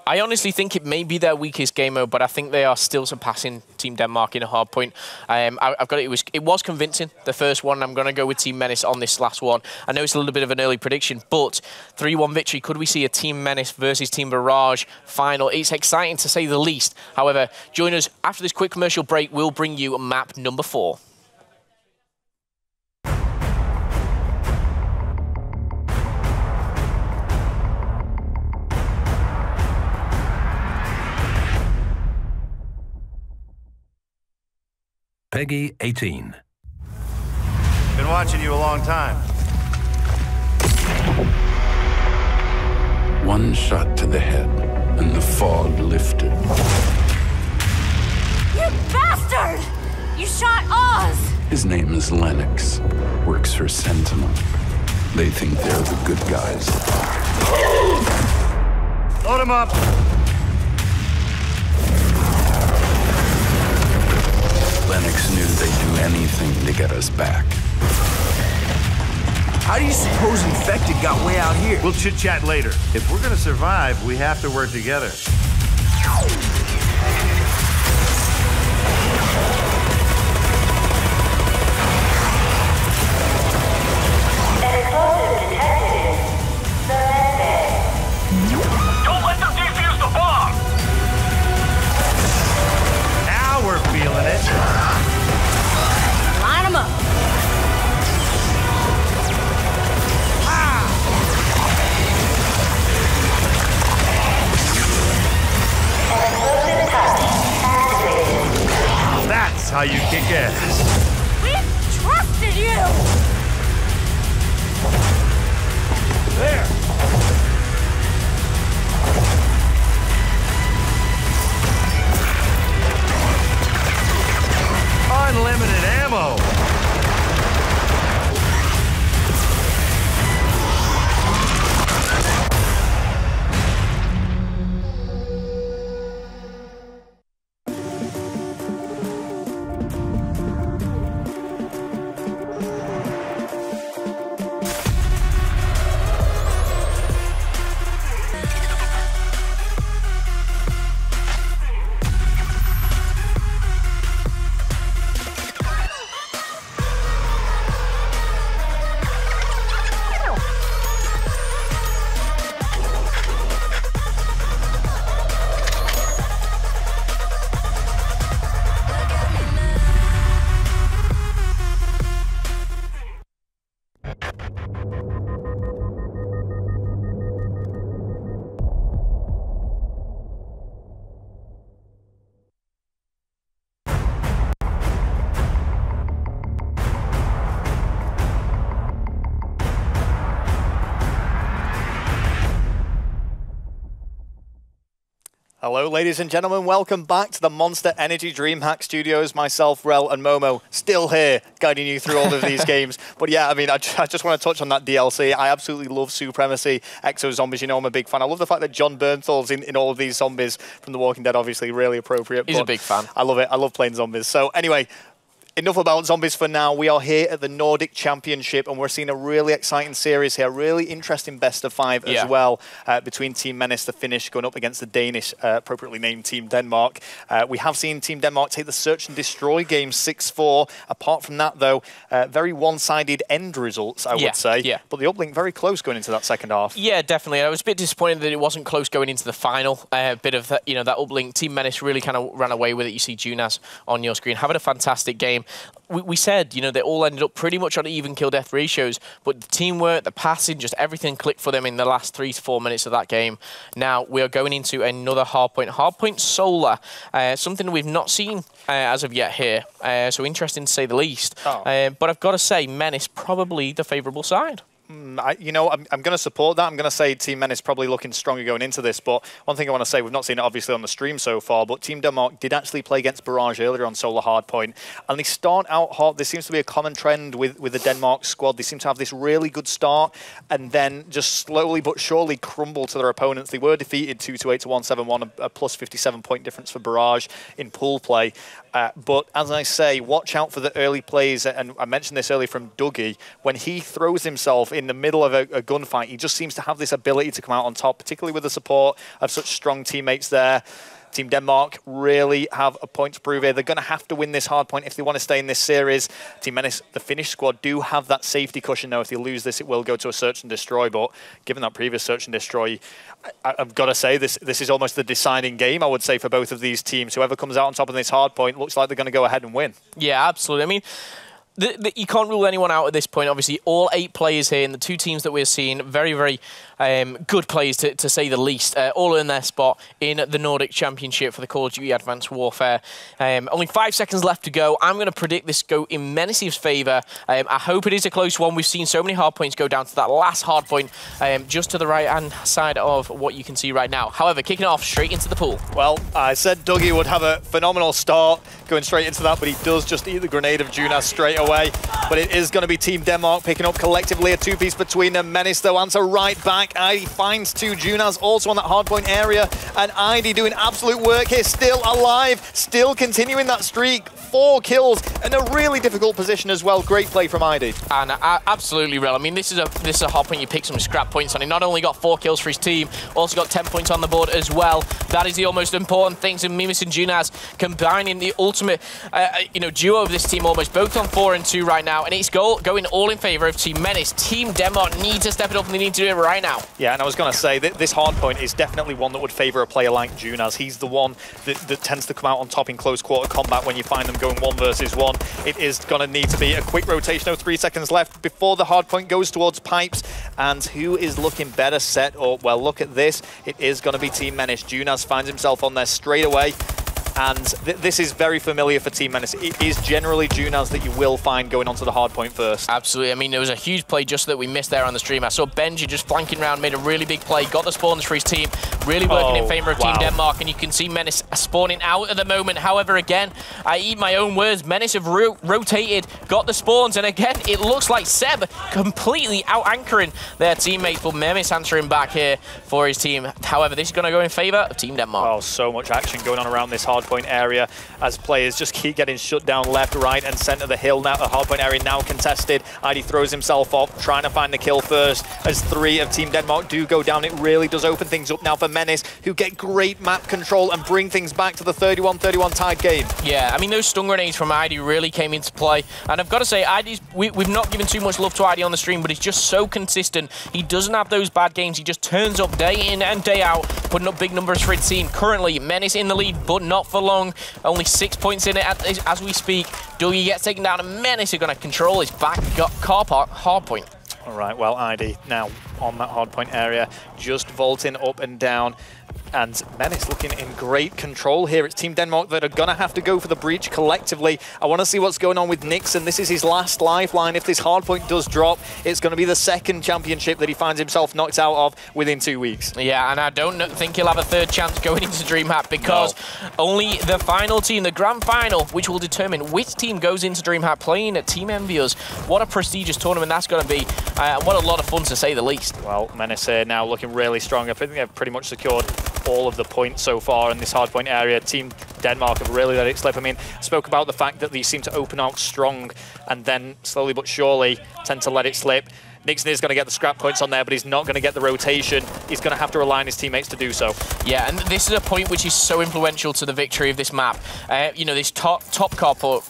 I honestly think it may be their weakest game mode, but I think they are still surpassing Team Denmark in a hard point. I've got it. It was convincing, the first one. I'm going to go with Team Menace on this last one. I know it's a little bit of an early prediction, but 3-1 victory. Could we see a Team Menace versus Team Barrage final? It's exciting to say the least. However, join us after this quick commercial break. We'll bring you map number 4. Peggy 18. Been watching you a long time. One shot to the head, and the fog lifted. You bastard! You shot Oz! His name is Lennox. Works for Sentinel. They think they're the good guys. Load him up! Lennox knew they'd do anything to get us back. How do you suppose Infected got way out here? We'll chit-chat later. If we're gonna survive, we have to work together. Don't let them defuse the bomb! Now we're feeling it. Line them up. That's how you kick ass. We've trusted you! There. Unlimited ammo. Hello, ladies and gentlemen. Welcome back to the Monster Energy Dreamhack Studios. Myself, Rel, and Momo still here guiding you through all of these games. But yeah, I mean, I just want to touch on that DLC. I absolutely love Supremacy, Exo Zombies. You know, I'm a big fan. I love the fact that John Bernthal's in all of these zombies from The Walking Dead, obviously, really appropriate. He's a big fan. I love it. I love playing zombies. So anyway, enough about zombies for now. We are here at the Nordic Championship, and we're seeing a really exciting series here. Really interesting best of 5 as well between Team Menace, the Finnish, going up against the Danish, appropriately named Team Denmark. We have seen Team Denmark take the Search and Destroy game 6-4. Apart from that, though, very one-sided end results, I would say. Yeah. But the uplink very close going into that second half. Yeah, definitely. I was a bit disappointed that it wasn't close going into the final. Bit of that, that uplink. Team Menace really kind of ran away with it. You see Junaz on your screen having a fantastic game. We said, they all ended up pretty much on even kill-death ratios, but the teamwork, the passing, just everything clicked for them in the last 3 to 4 minutes of that game. Now, we are going into another hardpoint solar, something we've not seen as of yet here, so interesting to say the least. But I've got to say, Menace probably the favourable side. I'm going to support that. I'm going to say Team Menace probably looking stronger going into this. But one thing I want to say, we've not seen it obviously on the stream so far, but Team Denmark did actually play against Barrage earlier on Solar Hardpoint. And they start out hot. There seems to be a common trend with the Denmark squad. They seem to have this really good start and then just slowly but surely crumble to their opponents. They were defeated 2-8 to 1-7-1, a plus 57 point difference for Barrage in pool play. But as I say, watch out for the early plays. And I mentioned this earlier from Dougie. When he throws himself in the middle of a gunfight, he just seems to have this ability to come out on top, particularly with the support of such strong teammates there. Team Denmark really have a point to prove here. They're going to have to win this hard point if they want to stay in this series. Team Menace, the Finnish squad, do have that safety cushion, though. If they lose this, it will go to a Search and Destroy. But given that previous Search and Destroy, I've got to say, this is almost the deciding game, I would say, for both of these teams. Whoever comes out on top of this hard point looks like they're going to go ahead and win. Yeah, absolutely. I mean, you can't rule anyone out at this point. Obviously, all 8 players here, and the 2 teams that we're seeing, very, very good players to say the least, all earn their spot in the Nordic Championship for the Call of Duty Advanced Warfare. Only 5 seconds left to go. I'm going to predict this go in Menace's favour. I hope it is a close one. We've seen so many hard points go down to that last hard point, just to the right-hand side of what you can see right now. However, kicking it off straight into the pool. Well, I said Dougie would have a phenomenal start going straight into that, but he does just eat the grenade of Junaz straight away. But it is going to be Team Denmark picking up collectively a 2-piece between them. Menace, though, answer right back. ID finds 2. Junaz also on that hardpoint area. And ID doing absolute work here. Still alive. Still continuing that streak. 4 kills in a really difficult position as well. Great play from ID. And absolutely real. I mean, this is a hardpoint you pick some scrap points on. He not only got 4 kills for his team, also got 10 points on the board as well. That is the almost important thing. So Menace and Junaz combining the ultimate duo of this team, almost both on 4 and 2 right now, and it's going all in favour of Team Menace. Team Denmark need to step it up, and they need to do it right now. Yeah, and I was going to say that this hard point is definitely one that would favour a player like Junaz. He's the one that tends to come out on top in close quarter combat when you find them going 1 versus 1. It is going to need to be a quick rotation of 3 seconds left before the hard point goes towards pipes. And who is looking better set up? Well, look at this. It is going to be Team Menace. Junaz finds himself on there straight away. And this is very familiar for Team Menace. It is generally Junaz that you will find going onto the hard point first. Absolutely. I mean, there was a huge play just that we missed there on the stream. I saw Benji just flanking around, made a really big play, got the spawns for his team, really working in favour of Team Denmark, and you can see Menace spawning out at the moment. However, again, I eat my own words. Menace have rotated, got the spawns, and again, it looks like Seb completely out-anchoring their teammate, but Menace answering back here for his team. However, this is going to go in favour of Team Denmark. Oh, so much action going on around this hard point area as players just keep getting shut down left, right, and centre. The hill now, the hardpoint area now contested. ID throws himself off, trying to find the kill first. As 3 of Team Denmark do go down, it really does open things up now for Menace, who get great map control and bring things back to the 31-31 tied game. Yeah, I mean, those stun grenades from ID really came into play. And I've got to say, we've not given too much love to ID on the stream, but he's just so consistent. He doesn't have those bad games. He just turns up day in and day out, putting up big numbers for his team. Currently, Menace in the lead, but not for long. Only 6 points in it as we speak. Dougie gets taken down, and Menace are going to control his back car park hardpoint. All right, well, ID now on that hardpoint area, just vaulting up and down. And Menace looking in great control here. It's Team Denmark that are going to have to go for the breach collectively. I want to see what's going on with Nixon. This is his last lifeline. If this hardpoint does drop, it's going to be the 2nd championship that he finds himself knocked out of within 2 weeks. Yeah, and I don't think he'll have a 3rd chance going into Dreamhack, because only the final team, the grand final, which will determine which team goes into Dreamhack, playing at Team Envious. What a prestigious tournament that's going to be. What a lot of fun, to say the least. Well, Menace here now looking really strong. I think they've pretty much secured all of the points so far in this hardpoint area. Team Denmark have really let it slip. I mean, I spoke about the fact that they seem to open out strong and then slowly but surely tend to let it slip. Nixon is going to get the scrap points on there, but he's not going to get the rotation. He's going to have to rely on his teammates to do so. Yeah, and this is a point which is so influential to the victory of this map. You know, this top car park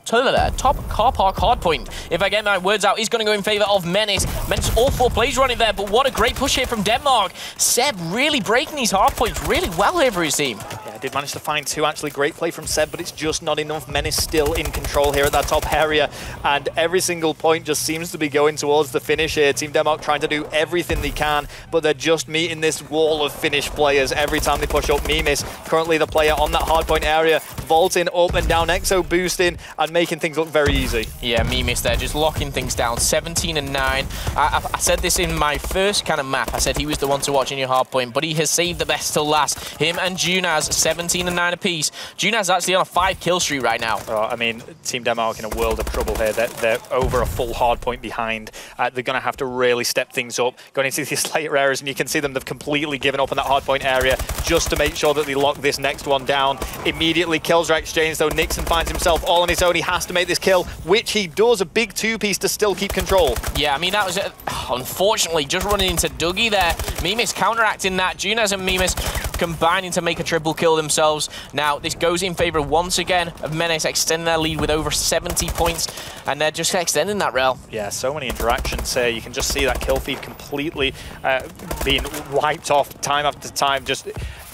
hardpoint, if I get my words out, is going to go in favor of Menace. Menace, all 4 plays running there, but what a great push here from Denmark. Seb really breaking these hardpoints really well here for his team. Yeah, did manage to find 2, actually. Great play from Seb, but it's just not enough. Menace still in control here at that top area, and every single point just seems to be going towards the finish here. Team Denmark trying to do everything they can, but they're just meeting this wall of Finnish players every time they push up. Menace, currently the player on that hardpoint area, vaulting up and down, Exo boosting, and making things look very easy. Yeah, Menace there, just locking things down, 17 and 9. I said this in my first kind of map. I said he was the one to watch in your hardpoint, but he has saved the best till last. Him and Junaz, 17 and 9 apiece. Junaz actually on a 5-kill streak right now. I mean, Team Denmark in a world of trouble here. They're over a full hardpoint behind. They're going to have to really step things up, going into these later areas, and you can see them, they've completely given up on that hardpoint area just to make sure that they lock this next one down. Immediately kills are exchanged, though. Nixon finds himself all on his own. He has to make this kill, which he does. A big 2-piece to still keep control. Yeah, I mean, that was, unfortunately, just running into Dougie there. Menace counteracting that. Junaz and Menace combining to make a triple kill themselves. Now, this goes in favor once again of Menace, extending their lead with over 70 points, and they're just extending that rail. Yeah, so many interactions here. You can just see that kill feed completely being wiped off time after time. Just,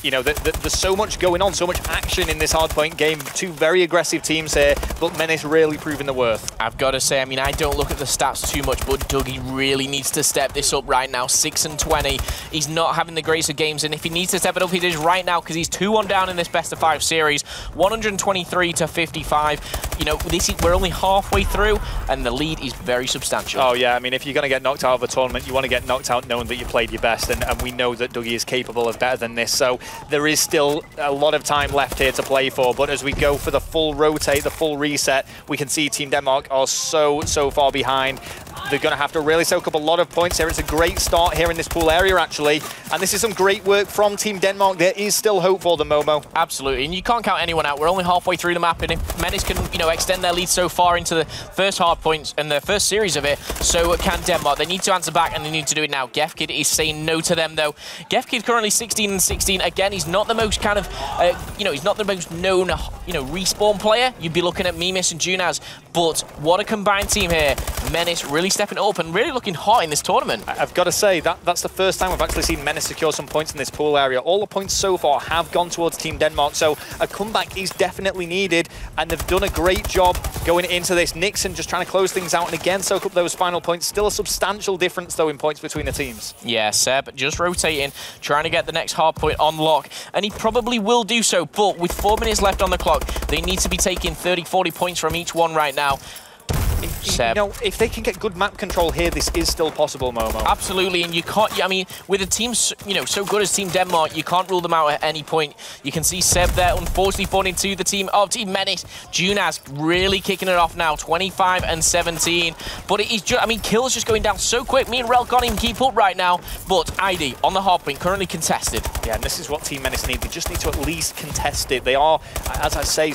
you know, there's so much going on, so much action in this hardpoint game. 2 very aggressive teams here, but Menace really proving the worth. I've got to say, I mean, I don't look at the stats too much, but Dougie really needs to step this up right now. 6 and 20. He's not having the greatest of games, and if he needs to step it up, he does right now, because he's 2-1 down in this best-of-5 series. 123 to 55. You know, we're only halfway through, and the lead is very substantial. Oh, yeah. I mean, if you're going to get knocked out of a tournament, you want to get knocked out knowing that you played your best, and we know that Dougie is capable of better than this, so there is still a lot of time left here to play for. But as we go for the full rotate, the full reset, we can see Team Denmark are so far behind. They're going to have to really soak up a lot of points here. It's a great start here in this pool area, actually. And this is some great work from Team Denmark. There is still hope for them, Momo. Absolutely. And you can't count anyone out. We're only halfway through the map. And if Menace can, you know, extend their lead so far into the first hard points and the first series of it, so can Denmark. They need to answer back, and they need to do it now. Gefkid is saying no to them, though. Gefkid currently 16 and 16. Again, he's not the most kind of, you know, he's not the most known, you know, respawn player. You'd be looking at Menace and Junaz. But what a combined team here. Menace really stepping up and really looking hot in this tournament. I've got to say, that's the first time we've actually seen Menace secure some points in this pool area. All the points so far have gone towards Team Denmark, so a comeback is definitely needed, and they've done a great job going into this. Nixon just trying to close things out and again soak up those final points. Still a substantial difference, though, in points between the teams. Yeah, Seb just rotating, trying to get the next hard point on lock, and he probably will do so, but with 4 minutes left on the clock, they need to be taking 30, 40 points from each one right now. You know, if they can get good map control here, this is still possible, Momo. Absolutely, and you can't, I mean, with a team, you know, so good as Team Denmark, you can't rule them out at any point. You can see Seb there, unfortunately, falling into the team of Team Menace. Junaz really kicking it off now, 25 and 17. But it is just, I mean, kills just going down so quick. Me and Rel can't even keep up right now. But ID on the hardpoint, currently contested. Yeah, and this is what Team Menace need. They just need to at least contest it. They are, as I say,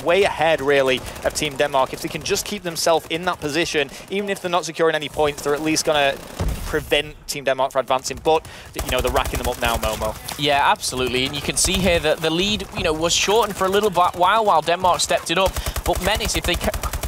way ahead, really, of Team Denmark. If they can just keep themselves in that position, even if they're not securing any points, they're at least going to prevent Team Denmark from advancing. But, you know, they're racking them up now, Momo. Yeah, absolutely. And you can see here that the lead, you know, was shortened for a little while Denmark stepped it up. But Menace, if they,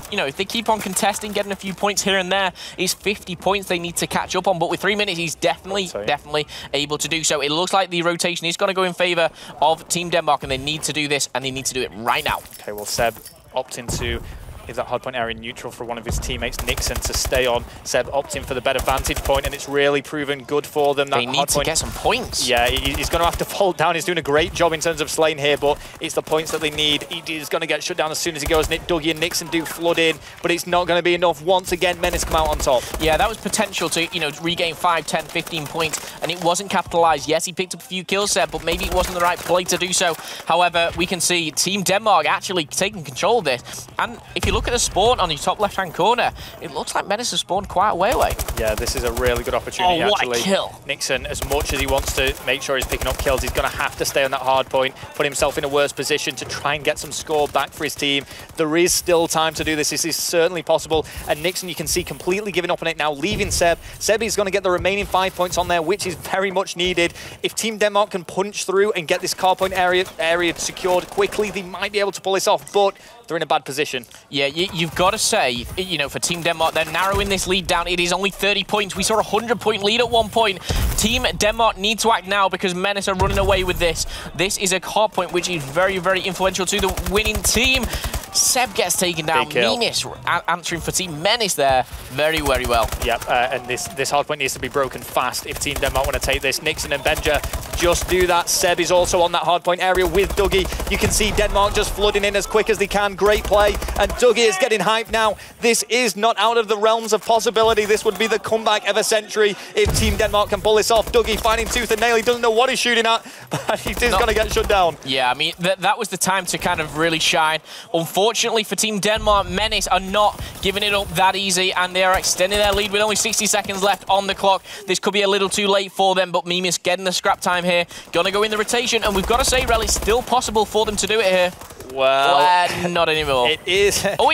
you know, if they keep on contesting, getting a few points here and there, is 50 points they need to catch up on. But with 3 minutes, he's definitely able to do so. It looks like the rotation is going to go in favor of Team Denmark, and they need to do this, and they need to do it right now. Okay, well, Seb opting to is that hardpoint area neutral for one of his teammates, Nixon, to stay on. Seb opting for the better vantage point, and it's really proven good for them. They need to get some points. Yeah, he's going to have to fall down. He's doing a great job in terms of slaying here, but it's the points that they need. He's going to get shut down as soon as he goes. Dougie and Nixon do flood in, but it's not going to be enough. Once again, Menace come out on top. Yeah, that was potential to, you know, regain 5, 10, 15 points, and it wasn't capitalized. Yes, he picked up a few kills, Seb, but maybe it wasn't the right play to do so. However, we can see Team Denmark actually taking control of this, and if you you look at the spawn on your top left-hand corner, it looks like Menace has spawned quite a way away. Yeah, this is a really good opportunity, what actually. a kill. Nixon, as much as he wants to make sure he's picking up kills, he's going to have to stay on that hard point, put himself in a worse position to try and get some score back for his team. There is still time to do this. This is certainly possible. And Nixon, you can see, completely giving up on it now, leaving Seb. Seb is going to get the remaining 5 points on there, which is very much needed. If Team Denmark can punch through and get this car point area secured quickly, they might be able to pull this off, but they're in a bad position. Yeah, you've got to say, you know, for Team Denmark, they're narrowing this lead down. It is only 30 points. We saw a 100-point lead at one point. Team Denmark need to act now because Menace are running away with this. This is a hard point which is very, very influential to the winning team. Seb gets taken down. Menace answering for Team Menace there very, very well. Yep, and this hard point needs to be broken fast if Team Denmark want to take this. Nixon and Benja just do that. Seb is also on that hard point area with Dougie. You can see Denmark just flooding in as quick as they can. Great play, and Dougie is getting hyped now. This is not out of the realms of possibility. This would be the comeback of a century if Team Denmark can pull this off. Dougie finding tooth and nail. He doesn't know what he's shooting at, but he is going to get shut down. Yeah, I mean, that was the time to kind of really shine. Unfortunately for Team Denmark, Menace are not giving it up that easy, and they are extending their lead with only 60 seconds left on the clock. This could be a little too late for them, but Menace getting the scrap time here. Gonna go in the rotation, and we've got to say, Rel, it's still possible for them to do it here. Well, not anymore. It is. Oh,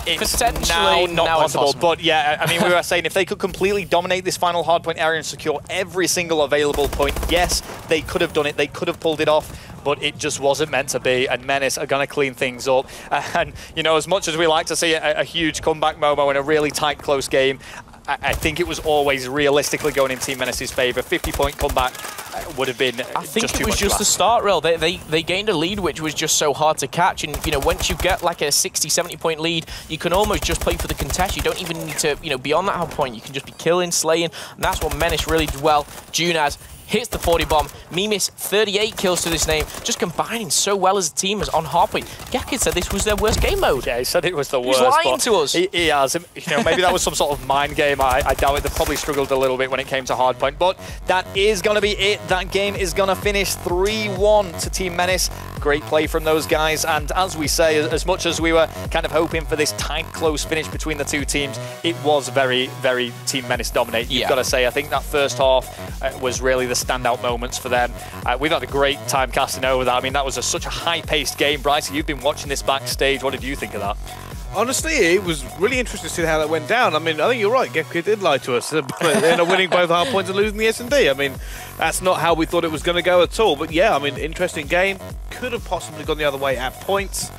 it's potentially now not possible. impossible. But yeah, I mean, we were saying if they could completely dominate this final hardpoint area and secure every single available point, yes, they could have done it. They could have pulled it off, but it just wasn't meant to be. And Menace are going to clean things up. And, you know, as much as we like to see a huge comeback, Momo, in a really tight, close game, I think it was always realistically going in Team Menace's favour. 50-point comeback would have been I think just it was just the start, Rel. They gained a lead which was just so hard to catch, and you know, once you get like a 60-70-point lead, you can almost just play for the contest. You don't even need to, you know, be on that hard point. You can just be killing, slaying, and that's what Menace really did well. Junaz hits the 40 bomb. Menace 38 kills to this name, just combining so well as a team as on hardpoint. Gekid said this was their worst game mode. Yeah, he said it was the worst. He's lying to us. He has. You know, maybe that was some sort of mind game. I doubt it. They probably struggled a little bit when it came to hardpoint, but that is going to be it. That game is going to finish 3-1 to Team Menace. Great play from those guys, and as we say, as much as we were kind of hoping for this tight, close finish between the two teams, it was very, very Team Menace dominate. You've got to say, I think that first half was really the standout moments for them. We've had a great time casting over that. I mean, that was such a high-paced game. Bryce, you've been watching this backstage. What did you think of that? Honestly, it was really interesting to see how that went down. I mean, I think you're right. Gekid did lie to us. They ended up winning both hard points and losing the S&D. I mean, that's not how we thought it was going to go at all. But yeah, I mean, interesting game. Could have possibly gone the other way at points,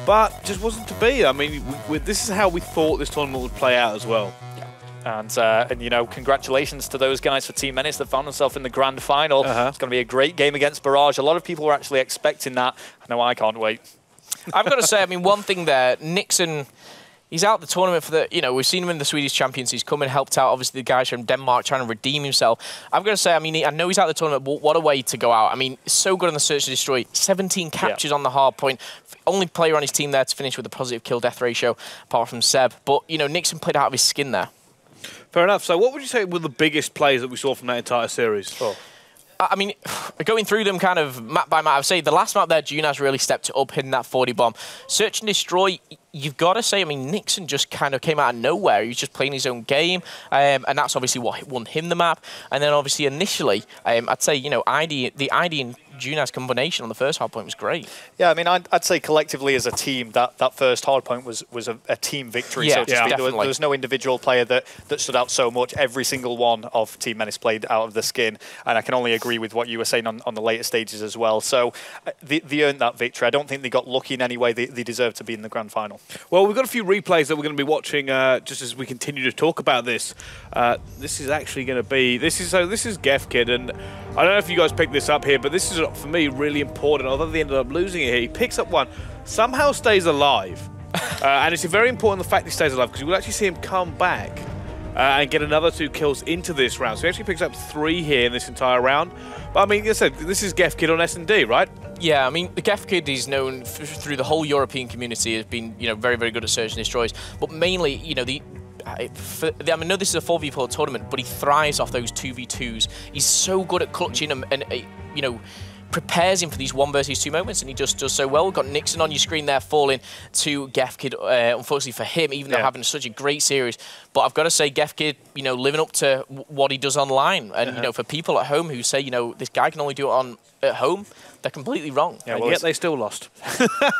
but just wasn't to be. I mean, this is how we thought this tournament would play out as well. And you know, congratulations to those guys for Team Menace that found themselves in the grand final. It's going to be a great game against Barrage. A lot of people were actually expecting that. I know I can't wait. I've got to say, I mean, one thing there, Nixon, he's out the tournament for the, you know, we've seen him in the Swedish Champions. He's come and helped out, obviously, the guys from Denmark trying to redeem himself. I've got to say, I mean, I know he's out the tournament, but what a way to go out. I mean, so good on the Search and Destroy. 17 captures on the hard point. Only player on his team there to finish with a positive kill-death ratio, apart from Seb. But, you know, Nixon played out of his skin there. Fair enough. So what would you say were the biggest plays that we saw from that entire series? I mean, going through them kind of map by map, I would say the last map there, Junaz really stepped it up, hitting that 40 bomb. Search and Destroy, you've got to say, I mean, Nixon just kind of came out of nowhere. He was just playing his own game, and that's obviously what won him the map. And then obviously initially, I'd say, you know, the ID and Junaz combination on the first hard point was great. Yeah, I mean, I'd say collectively as a team, that first hard point was a team victory, so to speak. There was no individual player that stood out so much. Every single one of Team Menace played out of the skin, and I can only agree with what you were saying on the later stages as well. So they earned that victory. I don't think they got lucky in any way. They deserve to be in the grand final. Well, we've got a few replays that we're going to be watching just as we continue to talk about this. This is actually going to be... This is Gekid, and I don't know if you guys picked this up here, but this is, for me, really important. Although they ended up losing it here, he picks up one, somehow stays alive. And it's very important the fact he stays alive, because you will actually see him come back and get another 2 kills into this round. So he actually picks up 3 here in this entire round. But I mean, like I said, this is Gekid on S&D, right? Yeah, I mean, the Gekid is known through the whole European community as being, you know, very, very good at search and destroys. But mainly, you know, I know this is a 4v4 tournament, but he thrives off those 2v2s. He's so good at clutching them and you know, prepares him for these 1 versus 2 moments, and he just does so well. We've got Nixon on your screen there falling to GefKid, unfortunately for him, even though having such a great series. But I've got to say, GefKid, you know, living up to what he does online. And, you know, for people at home who say, you know, this guy can only do it at home, they're completely wrong. Yeah, and yet they still lost.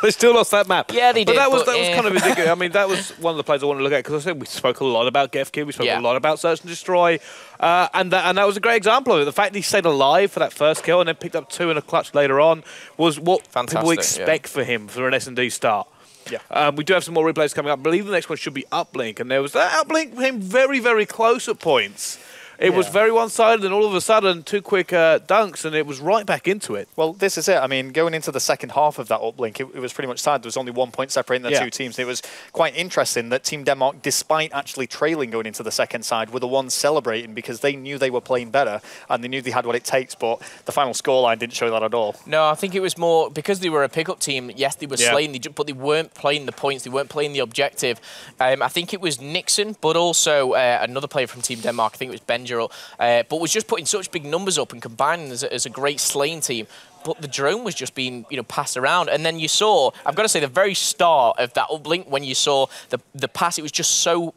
They still lost that map. Yeah, they did. But that was kind of ridiculous. I mean, that was one of the plays I wanted to look at, because I said we spoke a lot about GefKid, we spoke a lot about Search and Destroy, and that was a great example of it. The fact that he stayed alive for that first kill and then picked up 2 in a clutch later on was what people expect for him for an S&D start. Yeah. We do have some more replays coming up. I believe the next one should be Uplink, and there was that Uplink came very, very close at points. It was very one-sided, and all of a sudden, 2 quick dunks, and it was right back into it. Well, this is it. I mean, going into the second half of that uplink, it was pretty much tied. There was only 1 point separating the 2 teams. It was quite interesting that Team Denmark, despite actually trailing going into the second side, were the ones celebrating because they knew they were playing better, and they knew they had what it takes, but the final scoreline didn't show that at all. No, I think it was more, because they were a pickup team, yes, they were slaying, but they weren't playing the points, they weren't playing the objective. I think it was Nixon, but also another player from Team Denmark, I think it was Benjerl, but was just putting such big numbers up and combining as a great slaying team. But the drone was just being, you know, passed around. And then you saw, I've got to say, the very start of that uplink, when you saw the pass, it was just so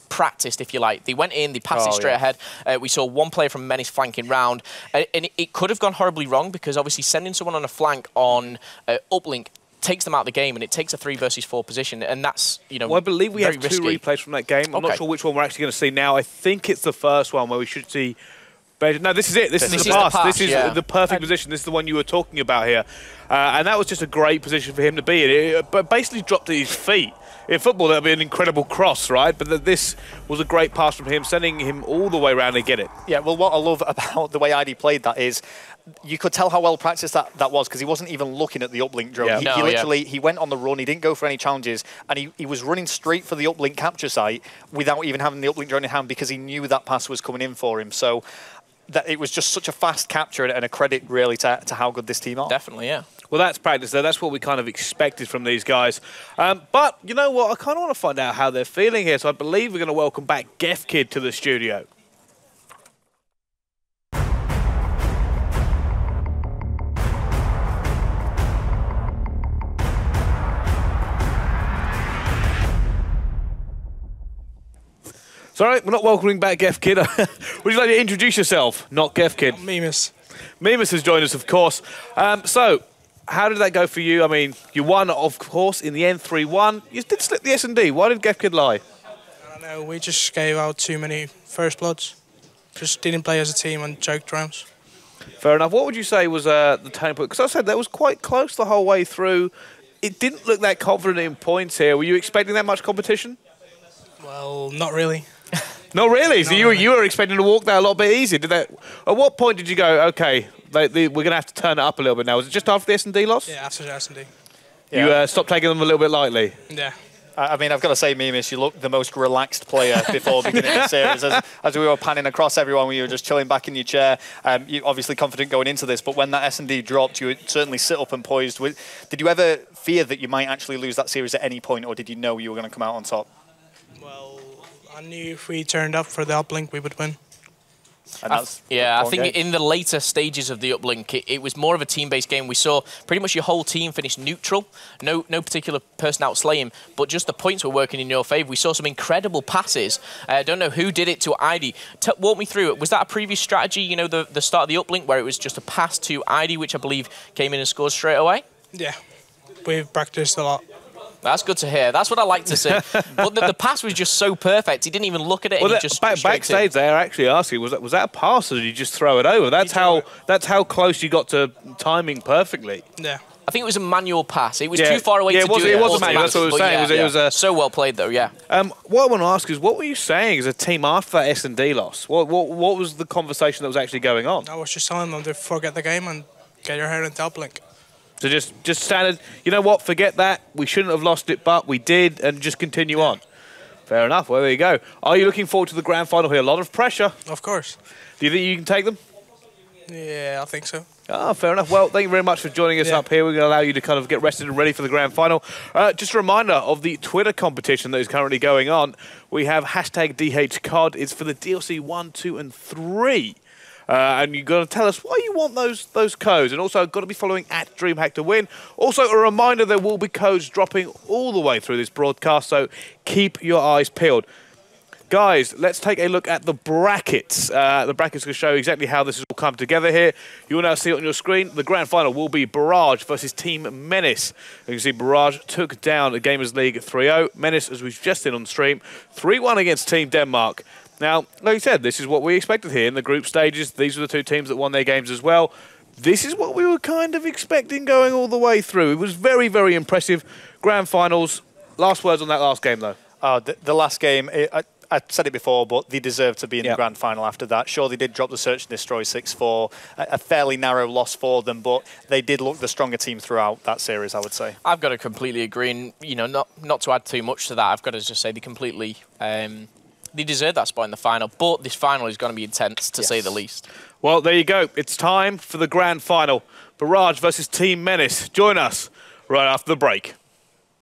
practiced, if you like. They went in, they passed it straight ahead. We saw one player from Menace flanking round. And it could have gone horribly wrong, because obviously sending someone on a flank on uplink takes them out of the game, and it takes a 3 versus 4 position, and that's, you know, well, I believe we have 2 risky replays from that game. I'm not sure which one we're actually going to see now. I think it's the first one where we should see... No, this is it. This is the pass. This is the perfect position. This is the one you were talking about here. And that was just a great position for him to be in. But basically dropped at his feet. In football, that would be an incredible cross, right? But this was a great pass from him, sending him all the way around to get it. Yeah, well, what I love about the way ID played that is you could tell how well practiced that was, because he wasn't even looking at the uplink drone. He literally he went on the run, he didn't go for any challenges, and he was running straight for the uplink capture site without even having the uplink drone in hand, because he knew that pass was coming in for him. So that it was just such a fast capture and a credit, really, to how good this team are. Definitely, yeah. Well, that's practice, though. That's what we kind of expected from these guys. But, you know what? I kind of want to find out how they're feeling here, so I believe we're going to welcome back GefKid to the studio. Sorry, we're not welcoming back GefKid. Would you like to introduce yourself? Not GefKid. Menace. Menace has joined us, of course. So, how did that go for you? I mean, you won, of course, in the end 3-1. You did slip the S&D. Why did GefKid lie? I don't know. We just gave out too many first bloods. Just didn't play as a team and choked rounds. Fair enough. What would you say was the turning point? Because I said that was quite close the whole way through. It didn't look that confident in points here. Were you expecting that much competition? Well, not really. Not really. So you were expecting to walk that a lot bit easy. Did that? At what point did you go, okay, we're going to have to turn it up a little bit now? Was it just after the S&D loss? Yeah, after the S&D. You stopped taking them a little bit lightly? Yeah. I mean, I've got to say, Menace, you look the most relaxed player before beginning the series. As we were panning across everyone, you were just chilling back in your chair. You're obviously confident going into this, but when that S&D dropped, you would certainly sit up and poised. Did you ever fear that you might actually lose that series at any point, or did you know you were going to come out on top? Well, I knew if we turned up for the uplink, we would win. I think in the later stages of the uplink, it was more of a team-based game. We saw pretty much your whole team finish neutral. No particular person outslaying, but just the points were working in your favour. We saw some incredible passes. I don't know who did it to ID. Walk me through it. Was that a previous strategy, you know, the start of the uplink, where it was just a pass to ID, which I believe came in and scored straight away? Yeah, we've practiced a lot. That's good to hear. That's what I like to see. But the pass was just so perfect. He didn't even look at it. Well, and he just backstage, they are actually asking, was that a pass, or did you just throw it over? That's how close you got to timing perfectly. Yeah. I think it was a manual pass. It was too far away to do it. It was a manual. That's what I was saying. It was so well played, though. Yeah. What I want to ask is, what were you saying as a team after that S&D loss? What was the conversation that was actually going on? I was just telling them to forget the game and get your head into uplink. So just standard, you know what, forget that. We shouldn't have lost it, but we did, and just continue on. Fair enough. Well, there you go. Are you looking forward to the grand final here? A lot of pressure. Of course. Do you think you can take them? Yeah, I think so. Ah, fair enough. Well, thank you very much for joining us up here. We're going to allow you to kind of get rested and ready for the grand final. Just a reminder of the Twitter competition that is currently going on. We have #DHCOD. It's for the DLC 1, 2, and 3. and you've got to tell us why you want those codes, and also got to be following at Dreamhack to win. Also, a reminder, there will be codes dropping all the way through this broadcast, so keep your eyes peeled. Guys, let's take a look at the brackets. The brackets will show exactly how this has all come together here. You will now see it on your screen. The grand final will be Barrage versus Team Menace. You can see Barrage took down the Gamers League 3-0. Menace, as we've just seen on stream, 3-1 against Team Denmark. Now, like I said, this is what we expected here in the group stages. These were the two teams that won their games as well. This is what we were kind of expecting going all the way through. It was very, very impressive. Grand finals. Last words on that last game, though. The last game... I said it before, but they deserve to be in the grand final after that. Sure, they did drop the Search and Destroy 6-4. A fairly narrow loss for them, but they did look the stronger team throughout that series, I would say. I've got to completely agree, and, you know, not to add too much to that, I've got to just say they completely... they deserve that spot in the final, but this final is going to be intense, to say the least. Well, there you go. It's time for the grand final. Barrage versus Team Menace. Join us right after the break.